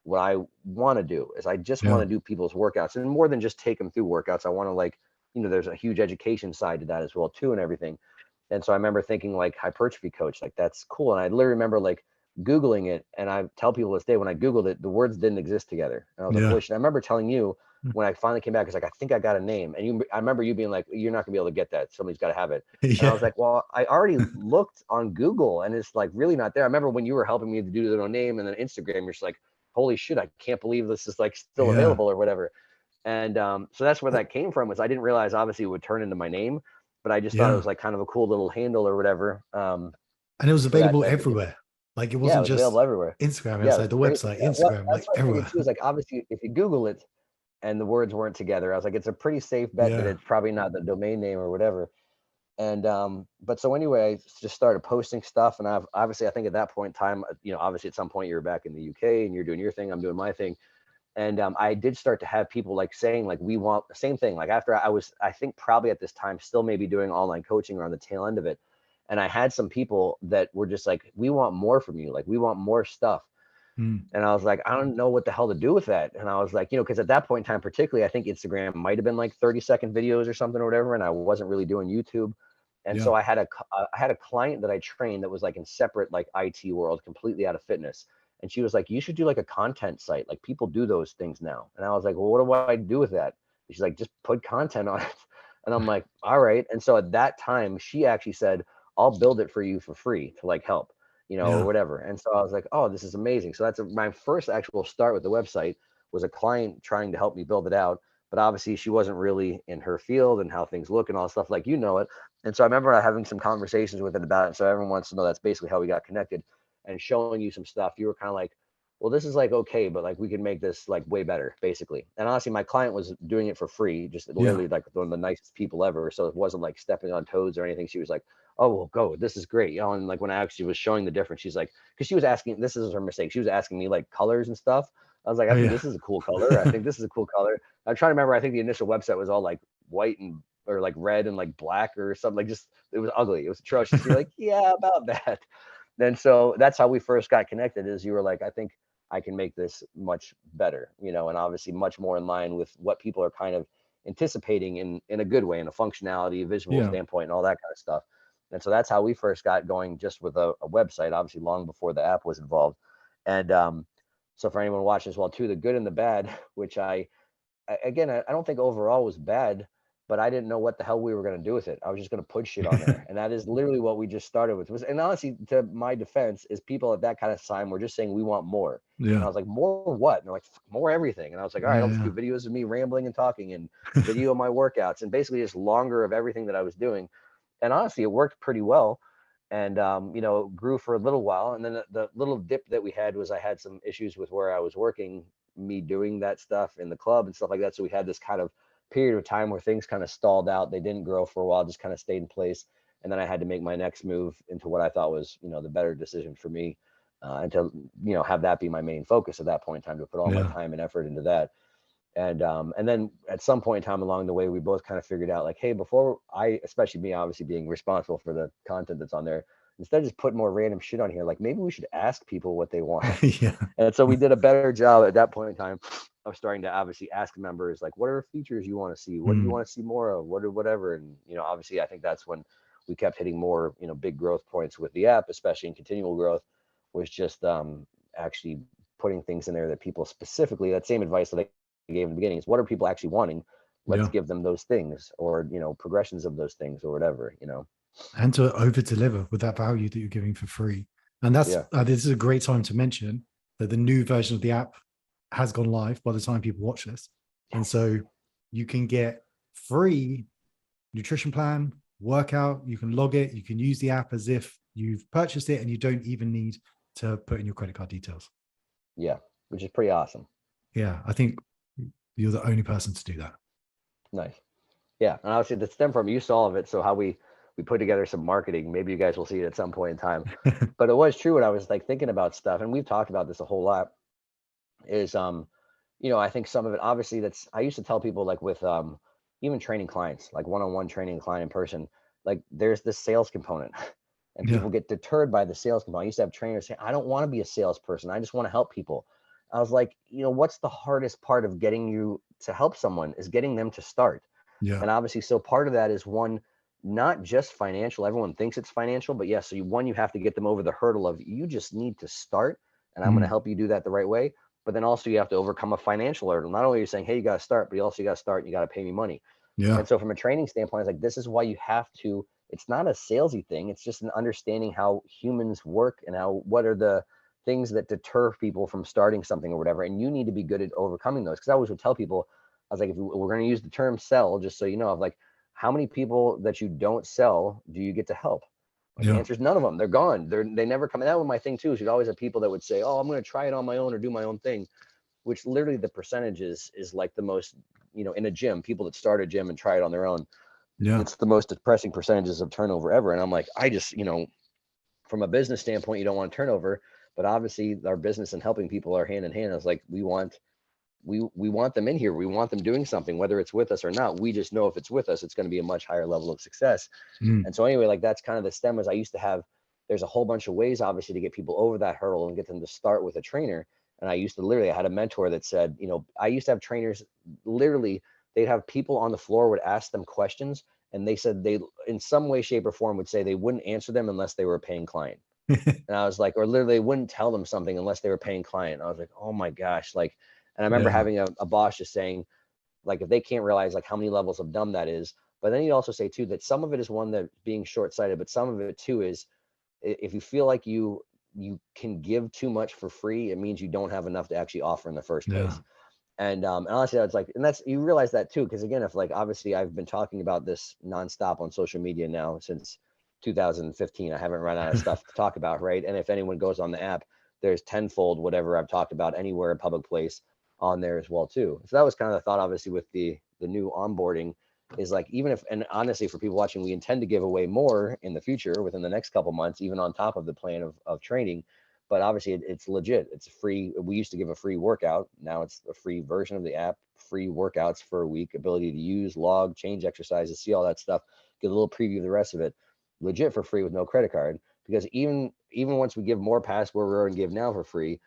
what I want to do. Is I just want Yeah. to do people's workouts, and more than just take them through workouts. I want to like, there's a huge education side to that as well too and everything. And so I remember thinking like hypertrophy coach, like that's cool. And I literally remember like Googling it, and I tell people this day, when I Googled it, the words didn't exist together. And I was like, Yeah. holy shit. I remember telling you when I finally came back, it's like, I think I got a name. And I remember you being like, you're not gonna be able to get that. Somebody's got to have it. And I was Yeah. like, well, I already looked on Google and it's like really not there. I remember when you were helping me to do the name, and then Instagram, you're just like, holy shit, I can't believe this is like still Yeah. available or whatever. And so that's where that came from, was I didn't realize obviously it would turn into my name, but I just thought it Yeah. was like kind of a cool little handle or whatever. And it was For that available type of thing. everywhere. Like it Yeah, it wasn't was available just everywhere. Instagram. It Yeah, was it was like the crazy. website, Yeah, well, Instagram, that's like what I figured everywhere. too. Is like obviously if you Google it and the words weren't together, I was like, it's a pretty safe bet that Yeah. it's probably not the domain name or whatever. And but so anyway, I just started posting stuff, and I've obviously I think at that point in time, obviously at some point you were back in the UK and you're doing your thing, I'm doing my thing. And I did start to have people like saying like, we want the same thing. Like after I think probably at this time still maybe doing online coaching or on the tail end of it. And I had some people that were just like, we want more from you. Like we want more stuff. Mm. And I was like, I don't know what the hell to do with that. And I was like, because at that point in time, particularly, I think Instagram might have been like 30-second videos or something or whatever. And I wasn't really doing YouTube. And Yeah. so I had a client that I trained that was like in separate like IT world, completely out of fitness. And she was like, you should do like a content site. Like people do those things now. And I was like, well, what do I do with that? And she's like, just put content on it. And I'm like, all right. And so at that time, she actually said, I'll build it for you for free to like help, or Yeah. whatever. And so I was like, oh, this is amazing. So that's my first actual start with the website, was a client trying to help me build it out. But obviously she wasn't really in her field and how things look and all stuff like it. And so I remember having some conversations with it about it. So everyone wants to know, that's basically how we got connected, and showing you some stuff. You were kind of like, well, this is like okay, but like we can make this like way better, basically. And honestly, my client was doing it for free, just Yeah. literally like one of the nicest people ever. So it wasn't like stepping on toes or anything. She was like, oh, well, go, this is great. And like when I actually was showing the difference, she's like, because she was asking, this is her mistake. She was asking me like colors and stuff. I was like, I Oh think yeah. this is a cool color. I think this is a cool color. I'm trying to remember. I think the initial website was all like white and or like red and like black or something. Like just it was ugly. It was atrocious. You're like, yeah, about that. Then so that's how we first got connected. Is you were like, I think I can make this much better, and obviously much more in line with what people are kind of anticipating in a good way, in a functionality, visual Yeah. standpoint, and all that kind of stuff. And so that's how we first got going, just with a website, obviously long before the app was involved. And so for anyone watching as well too, the good and the bad, which again, I don't think overall was bad, but I didn't know what the hell we were going to do with it. I was just going to put shit on there. And that is literally what we just started with. And honestly, to my defense, is people at that kind of time were just saying, we want more. And I Yeah. was like, more what? And they're like, more everything. And I was like, all right, I'll just Yeah. do videos of me rambling and talking, and video of my workouts, and basically just longer of everything that I was doing. And honestly, it worked pretty well. And, grew for a little while. And then the little dip that we had was I had some issues with where I was working, me doing that stuff in the club and stuff like that. So we had this kind of period of time where things kind of stalled out. They didn't grow for a while, just kind of stayed in place. And then I had to make my next move into what I thought was, the better decision for me, and to, have that be my main focus at that point in time, to put all my Yeah. time and effort into that. And then at some point in time along the way, we both kind of figured out like, hey, before especially me, obviously being responsible for the content that's on there, instead of just putting more random shit on here, like maybe we should ask people what they want. Yeah. And so we did a better job at that point in time of starting to obviously ask members, like, what are features you want to see? What do you Mm. want to see more of? What or whatever. And, obviously I think that's when we kept hitting more, big growth points with the app, especially in continual growth, was just actually putting things in there that people specifically, that same advice that I gave in the beginning, is what are people actually wanting? Let's Yeah. give them those things, or, progressions of those things, or whatever. And to over deliver with that value that you're giving for free. And that's Yeah. this is a great time to mention that the new version of the app has gone live by the time people watch this. And so you can get free nutrition plan, workout, you can log it, you can use the app as if you've purchased it, and you don't even need to put in your credit card details. Yeah, which is pretty awesome. Yeah, I think you're the only person to do that. Nice. Yeah, and obviously the stem from, you saw all of it. So how we put together some marketing. Maybe you guys will see it at some point in time. But it was true when I was like thinking about stuff, and we've talked about this a whole lot, is I think some of it, obviously, that's, I used to tell people, like with even training clients, like one-on-one training a client in person, like there's this sales component. And Yeah. people get deterred by the sales component. I used to have trainers say, I don't want to be a salesperson, I just want to help people. I was like, what's the hardest part of getting you to help someone is getting them to start. Yeah. And obviously, so part of that is, one, not just financial. Everyone thinks it's financial, but yes, so you have to get them over the hurdle of, you just need to start, and I'm going to help you do that the right way. But then also you have to overcome a financial hurdle. Not only are you saying, hey, you got to start, but you also got to start and you got to pay me money. Yeah. And so from a training standpoint, it's like, this is why you have to, it's not a salesy thing. It's just an understanding how humans work, and what are the things that deter people from starting something or whatever. And you need to be good at overcoming those. Cause I always would tell people, I was like, if we're going to use the term sell, just so you know, of like, how many people that you don't sell do you get to help? Like, the Yeah. answer is none of them. They're gone. They never come. And that was my thing too. So you'd always have people that would say, oh, I'm going to try it on my own or do my own thing, which literally the percentage is like the most, in a gym, people that start a gym and try it on their own, Yeah. it's the most depressing percentages of turnover ever. And I'm like, I just, from a business standpoint, you don't want turnover, but obviously our business and helping people are hand in hand. I was like, we want them in here. We want them doing something, whether it's with us or not. We just know if it's with us, it's going to be a much higher level of success. And so anyway, like that's kind of the stem. As I used to have, there's a whole bunch of ways, obviously, to get people over that hurdle and get them to start with a trainer. And I used to I had a mentor that said, I used to have trainers, literally, they'd have people on the floor, would ask them questions, and they said they, in some way, shape, or form, would say they wouldn't answer them unless they were a paying client. And I was like, or literally, they wouldn't tell them something unless they were paying client. And I was like, oh my gosh, like, and I remember Yeah. having a boss just saying, like, if they can't realize like how many levels of dumb that is. But then you also say too that some of it is, one, that being short-sighted, but some of it too is, if you feel like you can give too much for free, it means you don't have enough to actually offer in the first Yeah. place. And honestly, it's like, and that's, you realize that too, because again, if like, obviously I've been talking about this nonstop on social media now since 2015. I haven't run out of stuff to talk about, right? And if anyone goes on the app, there's tenfold whatever I've talked about anywhere in public place on there as well too. So that was kind of the thought, obviously, with the new onboarding, is like, even if, and honestly, for people watching, we intend to give away more in the future within the next couple months, even on top of the plan of training. But obviously it's legit. It's free. We used to give a free workout. Now it's a free version of the app, free workouts for a week, ability to use, log, change exercises, see all that stuff, get a little preview of the rest of it, legit for free with no credit card. Because even once we give more past where we're going to give now for free,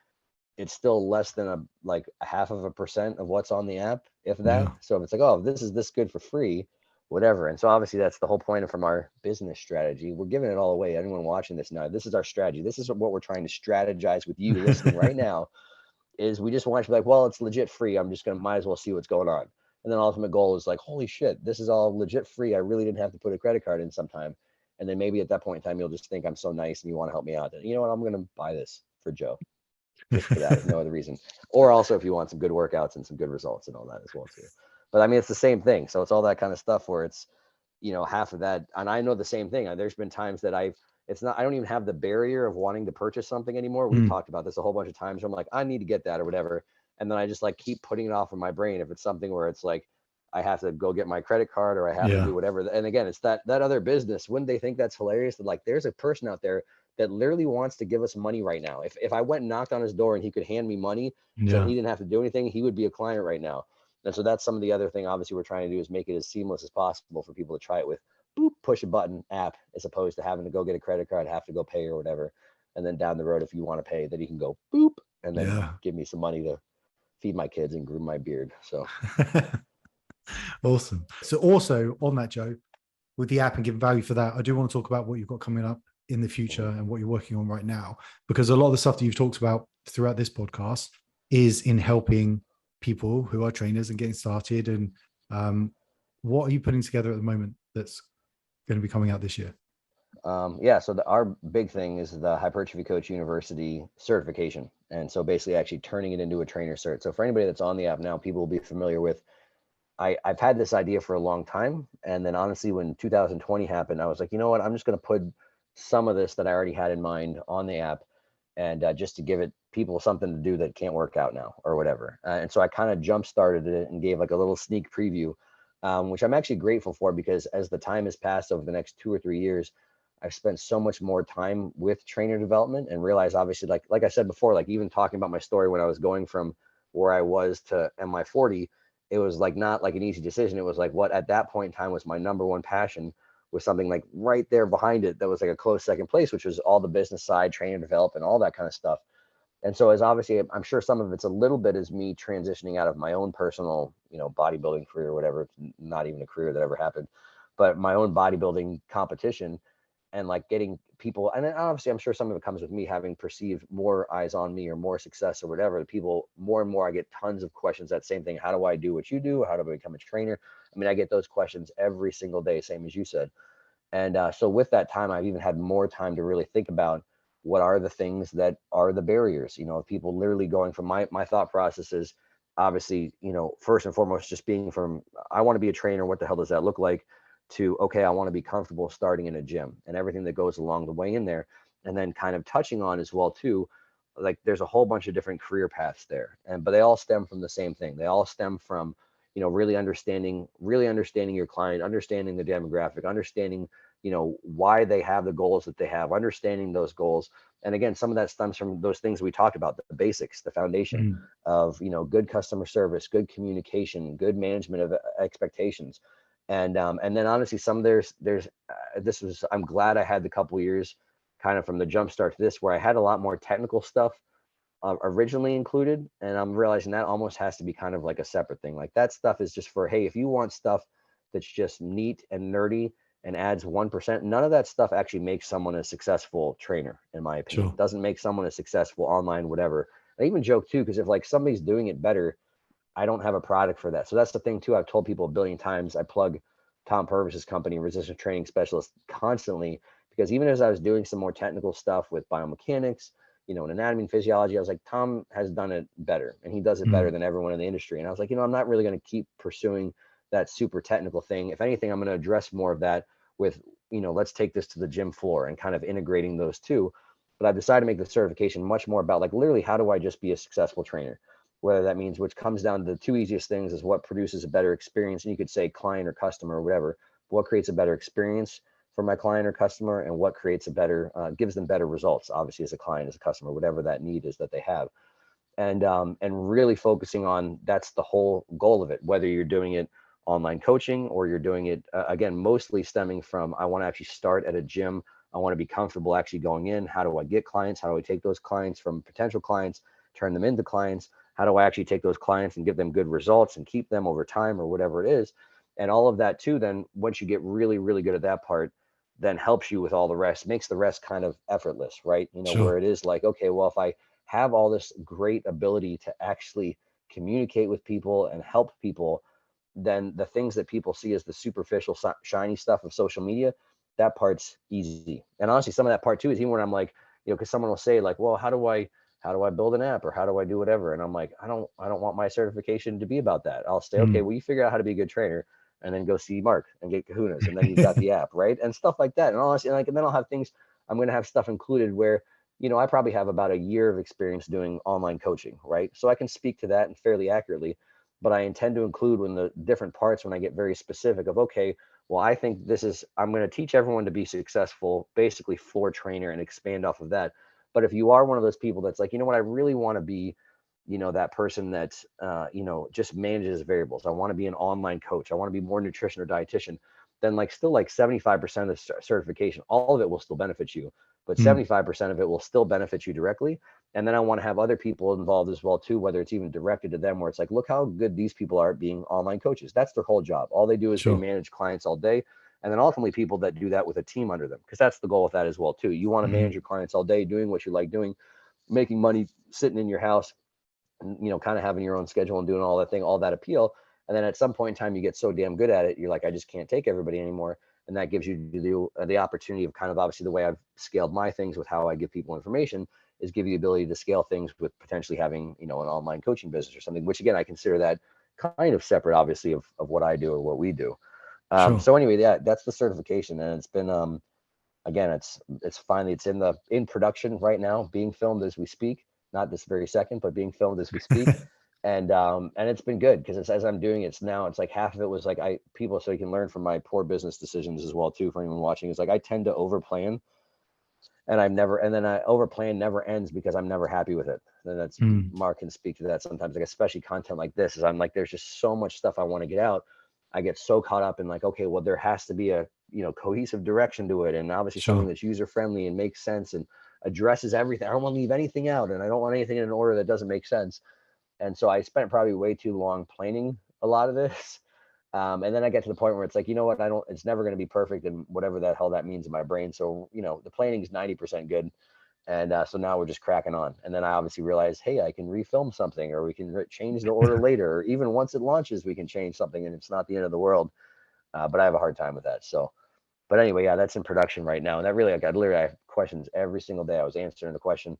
it's still less than a 0.5% of what's on the app, if that. Yeah. So if it's like, oh, this is this good for free, whatever. And so obviously that's the whole point from our business strategy. We're giving it all away. Anyone watching this now, this is our strategy. This is what we're trying to strategize with you listening right now, is we just want you to be like, well, it's legit free. I'm just going to, might as well see what's going on. And then ultimate goal is like, holy shit, this is all legit free. I really didn't have to put a credit card in sometime. And then maybe at that point in time, you'll just think I'm so nice and you want to help me out. And you know what? I'm going to buy this for Joe. Just for that, if no other reason. Or also if you want some good workouts and some good results and all that as well too. But I mean, it's the same thing. So it's all that kind of stuff where it's, half of that. And I know the same thing. There's been times that I don't even have the barrier of wanting to purchase something anymore. We've talked about this a whole bunch of times. I'm like, I need to get that or whatever. And then I just like keep putting it off in my brain. If it's something where it's like, I have to go get my credit card or I have to do whatever. And again, it's that other business. Wouldn't they think that's hilarious? That like, there's a person out there that literally wants to give us money right now. If I went and knocked on his door and he could hand me money, so he didn't have to do anything, he would be a client right now. And so that's some of the other thing, obviously, we're trying to do, is make it as seamless as possible for people to try it with boop, push a button app, as opposed to having to go get a credit card, have to go pay or whatever. And then down the road, if you want to pay, then you can go boop and then give me some money to feed my kids and groom my beard. So awesome. So also on that, Joe, with the app and giving value for that, I do want to talk about what you've got coming up in the future and what you're working on right now, because a lot of the stuff that you've talked about throughout this podcast is in helping people who are trainers and getting started. And what are you putting together at the moment that's going to be coming out this year? So our big thing is the Hypertrophy Coach University certification. And so basically actually turning it into a trainer cert. So for anybody that's on the app now, people will be familiar with, I've had this idea for a long time. And then honestly, when 2020 happened, I was like, you know what, I'm just going to put some of this that I already had in mind on the app, and just to give it people something to do that can't work out now or whatever. And so I kind of jump started it and gave like a little sneak preview, which I'm actually grateful for, because as the time has passed over the next 2 or 3 years, I've spent so much more time with trainer development and realized, obviously, like I said before, like even talking about my story when I was going from where I was to MI40, it was like not like an easy decision. It was like what at that point in time was my number one passion, was something like right there behind it that was like a close second place, which was all the business side, trainer development, all that kind of stuff. And so as obviously, I'm sure some of it's a little bit as me transitioning out of my own personal, bodybuilding career or whatever. It's not even a career that ever happened, but my own bodybuilding competition, and like getting people, and obviously I'm sure some of it comes with me having perceived more eyes on me or more success or whatever. People more and more, I get tons of questions, that same thing. How do I do what you do? How do I become a trainer? I mean, I get those questions every single day, same as you said. And so with that time, I've even had more time to really think about what are the things that are the barriers, people literally going from my thought processes, obviously, first and foremost, just being from, I want to be a trainer. What the hell does that look like? To, okay, I want to be comfortable starting in a gym and everything that goes along the way in there. And then kind of touching on as well too, like there's a whole bunch of different career paths there, but they all stem from the same thing. They all stem from, really understanding your client, understanding the demographic, understanding, why they have the goals that they have, understanding those goals. And again, some of that stems from those things we talked about, the basics, the foundation of, good customer service, good communication, good management of expectations. And then honestly, I'm glad I had the couple years kind of from the jump start to this, where I had a lot more technical stuff originally included. And I'm realizing that almost has to be kind of like a separate thing. Like that stuff is just for, hey, if you want stuff that's just neat and nerdy and adds 1%, none of that stuff actually makes someone a successful trainer, in my opinion. It doesn't make someone a successful online, whatever. I even joke too, because if like somebody's doing it better, I don't have a product for that. So that's the thing too. I've told people a billion times, I plug Tom Purvis's company, Resistance Training Specialist, constantly, because even as I was doing some more technical stuff with biomechanics, and anatomy and physiology, I was like, Tom has done it better, and he does it better than everyone in the industry. And I was like, I'm not really going to keep pursuing that super technical thing. If anything, I'm going to address more of that with, let's take this to the gym floor and kind of integrating those two. But I've decided to make the certification much more about like literally how do I just be a successful trainer? Whether that means, which comes down to the two easiest things, is what produces a better experience. And you could say client or customer or whatever. What creates a better experience for my client or customer, and what creates a better, gives them better results, obviously, as a client, as a customer, whatever that need is that they have. And really focusing on, that's the whole goal of it, whether you're doing it online coaching or you're doing it, again, mostly stemming from, I want to actually start at a gym. I want to be comfortable actually going in. How do I get clients? How do I take those clients from potential clients, turn them into clients? How do I actually take those clients and give them good results and keep them over time, or whatever it is? And all of that too, then once you get really, really good at that part, then helps you with all the rest, makes the rest kind of effortless, right? Sure. Where it is like, okay, well, if I have all this great ability to actually communicate with people and help people, then the things that people see as the superficial, shiny stuff of social media, that part's easy. And honestly, some of that part too is even when I'm like, because someone will say like, well, how do I build an app, or how do I do whatever? And I'm like, I don't want my certification to be about that. I'll say, okay, Mm. well, you figure out how to be a good trainer, and then go see Mark and get kahunas, and then you've got the app, right? And stuff like that. And honestly, and then I'll have things, I'm going to have stuff included where, I probably have about a year of experience doing online coaching, right? So I can speak to that and fairly accurately, but I intend to include when the different parts, when I get very specific of, okay, well, I think I'm going to teach everyone to be successful, basically floor trainer, and expand off of that. But if you are one of those people that's like, you know what, I really want to be, that person that, just manages variables. I want to be an online coach. I want to be more nutrition or dietitian. Then like still like 75% of the certification, all of it will still benefit you, but Mm. 75% of it will still benefit you directly. And then I want to have other people involved as well too, whether it's even directed to them, where it's like, look how good these people are at being online coaches. That's their whole job. All they do is they Sure. manage clients all day. And then ultimately people that do that with a team under them, because that's the goal with that as well too. You want to manage Mhm. your clients all day, doing what you like doing, making money, sitting in your house, kind of having your own schedule and doing all that thing, all that appeal. And then at some point in time, you get so damn good at it, you're like, I just can't take everybody anymore. And that gives you the opportunity of kind of, obviously, the way I've scaled my things with how I give people information is give you the ability to scale things with potentially having, an online coaching business or something, which again, I consider that kind of separate, obviously, of what I do or what we do. Sure. So anyway, yeah, that's the certification. And it's been, again, it's finally, it's in production right now, being filmed as we speak, not this very second, but being filmed as we speak. And it's been good, because it's, as I'm doing it now, it's like half of it was like people, so you can learn from my poor business decisions as well too, for anyone watching. It's like I tend to over plan, and then I over plan never ends because I'm never happy with it. And that's, Mm. Mark can speak to that sometimes, like especially content like this, is I'm like, there's just so much stuff I want to get out. I get so caught up in like, okay, well, there has to be a, cohesive direction to it, and obviously something Sure. that's user friendly and makes sense and addresses everything. I don't want to leave anything out, and I don't want anything in an order that doesn't make sense. And so I spent probably way too long planning a lot of this. And then I get to the point where it's like, you know what, it's never going to be perfect, and whatever the hell that means in my brain. So, the planning is 90% good. And so now we're just cracking on. And then I obviously realized, hey, I can refilm something, or we can change the order later, or even once it launches, we can change something, and it's not the end of the world. But I have a hard time with that. So, but anyway, yeah, that's in production right now. And that really, like, I have questions every single day. I was answering the question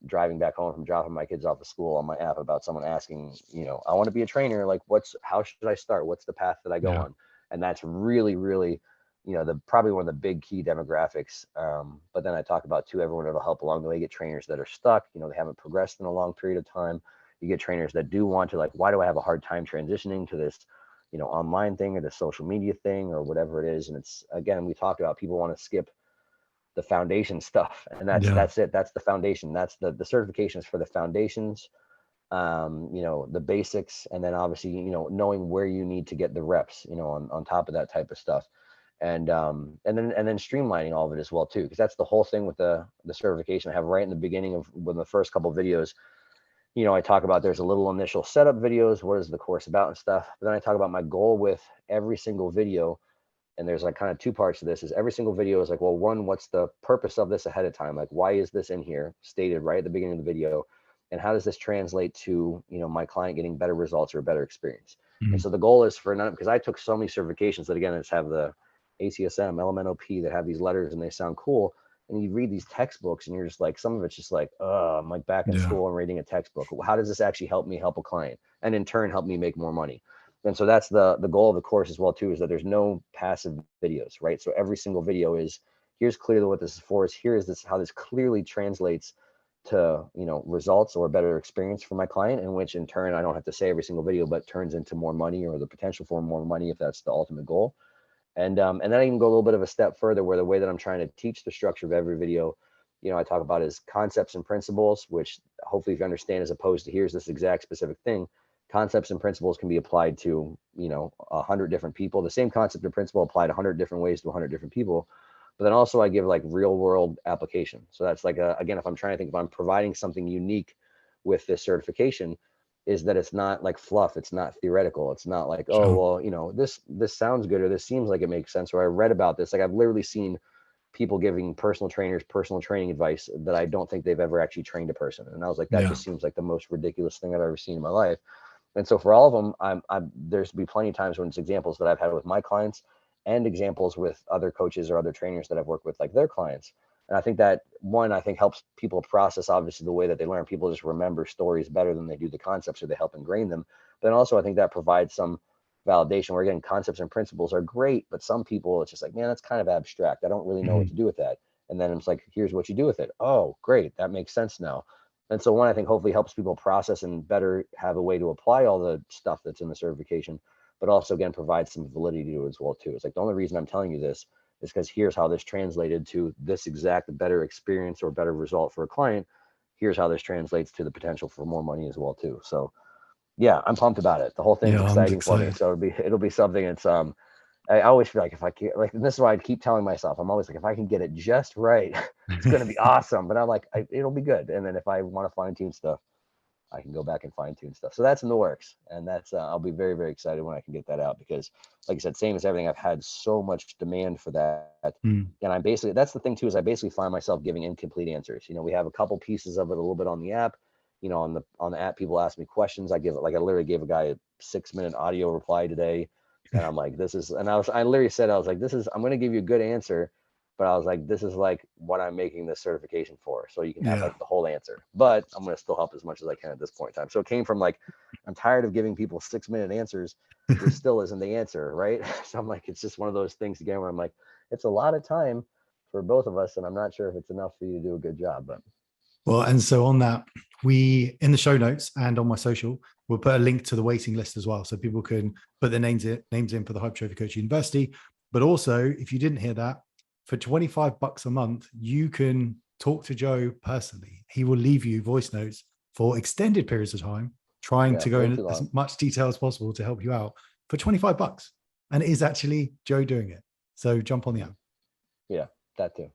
driving back home from dropping my kids off at school on my app about someone asking, I want to be a trainer. Like, how should I start? What's the path that I go Yeah. on? And that's really, really, the probably one of the big key demographics. But then I talk about too, everyone that'll help along the way. You get trainers that are stuck, they haven't progressed in a long period of time. You get trainers that do want to, like, why do I have a hard time transitioning to this, online thing, or the social media thing, or whatever it is. And it's, again, we talked about, people want to skip the foundation stuff, and Yeah. that's it. That's the foundation. That's the certifications for the foundations, the basics, and then obviously, knowing where you need to get the reps, on top of that type of stuff. And then streamlining all of it as well too, because that's the whole thing with the certification. I have right in the beginning of, when the first couple of videos, I talk about, there's a little initial setup videos, what is the course about and stuff, but then I talk about my goal with every single video. And there's like kind of two parts to this. Is every single video is like, well, one, what's the purpose of this ahead of time? Like, why is this in here stated right at the beginning of the video? And how does this translate to, my client getting better results or a better experience? And Mm. so the goal is for none, because I took so many certifications that, again, it's have the ACSM, LMNOP, that have these letters and they sound cool. And you read these textbooks and you're just like, some of it's just like, I'm like back in Yeah. school and reading a textbook. How does this actually help me help a client? And in turn, help me make more money? And so that's the goal of the course as well too, is that there's no passive videos, right? So every single video is, Here's clearly what this is for. Here's this how this clearly translates to, you know, results or a better experience for my client, in which in turn I don't have to say every single video, but turns into more money or the potential for more money if that's the ultimate goal. And then I can go a little bit of a step further, where the way that I'm trying to teach the structure of every video, you know, I talk about is concepts and principles, which hopefully if you understand, as opposed to here's this exact specific thing. Concepts and principles can be applied to, you know, 100 different people. The same concept and principle applied 100 different ways to 100 different people. But then also I give like real world application. So that's like, again, if I'm trying to think, if I'm providing something unique with this certification, is that it's not like fluff. It's not theoretical. It's not like, oh, well, you know, this sounds good, or this seems like it makes sense, or I read about this. Like I've literally seen people giving personal trainers personal training advice that I don't think they've ever actually trained a person. And I was like, that just seems like the most ridiculous thing I've ever seen in my life. And so for all of them, there's be plenty of times when it's examples that I've had with my clients and examples with other coaches or other trainers that I've worked with, like their clients. And I think that one, I think helps people process obviously the way that they learn. People just remember stories better than they do the concepts, or they help ingrain them. But then also I think that provides some validation where, again, concepts and principles are great, but some people it's just like, man, that's kind of abstract. I don't really know what to do with that. And then it's like, here's what you do with it. Oh, great. That makes sense now. And so one, I think hopefully helps people process and better have a way to apply all the stuff that's in the certification, but also again, provide some validity to it as well too. It's like, the only reason I'm telling you this is because here's how this translated to this exact better experience or better result for a client. Here's how this translates to the potential for more money as well too. So yeah, I'm pumped about it. The whole thing's exciting for me. So it'll be something. It's I always feel like if I can, like, and this is why I keep telling myself, I'm always like, if I can get it just right, it's going to be awesome. But I'm like, it'll be good. And then if I want to fine tune stuff, I can go back and fine tune stuff. So that's in the works. And that's, I'll be very, very excited when I can get that out, because like I said, same as everything, I've had so much demand for that. And I'm basically, that's the thing too, is I basically find myself giving incomplete answers. You know, we have a couple pieces of it a little bit on the app, you know, on the app, people ask me questions. I give it, like I literally gave a guy a 6-minute audio reply today. And I'm like, this is, and I literally said, I was like, I'm going to give you a good answer, but I was like, this is like what I'm making this certification for. So you can have like the whole answer, but I'm going to still help as much as I can at this point in time. So it came from like, I'm tired of giving people 6-minute answers. This still isn't the answer. Right. So I'm like, it's just one of those things again, where I'm like, it's a lot of time for both of us. And I'm not sure if it's enough for you to do a good job, but. Well, and so on that, we, in the show notes and on my social, we'll put a link to the waiting list as well. So people can put their names in for the Hypertrophy Coach University. But also, if you didn't hear that, for $25 a month, you can talk to Joe personally. He will leave you voice notes for extended periods of time, trying to go in as much detail as possible to help you out for $25. And it is actually Joe doing it. So jump on the app. Yeah, that too.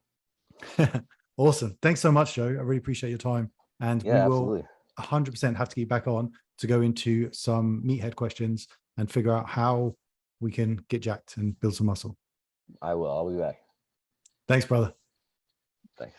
Awesome. Thanks so much, Joe. I really appreciate your time. And we will 100% have to get back on to go into some meathead questions and figure out how we can get jacked and build some muscle. I will. I'll be back. Thanks, brother. Thanks.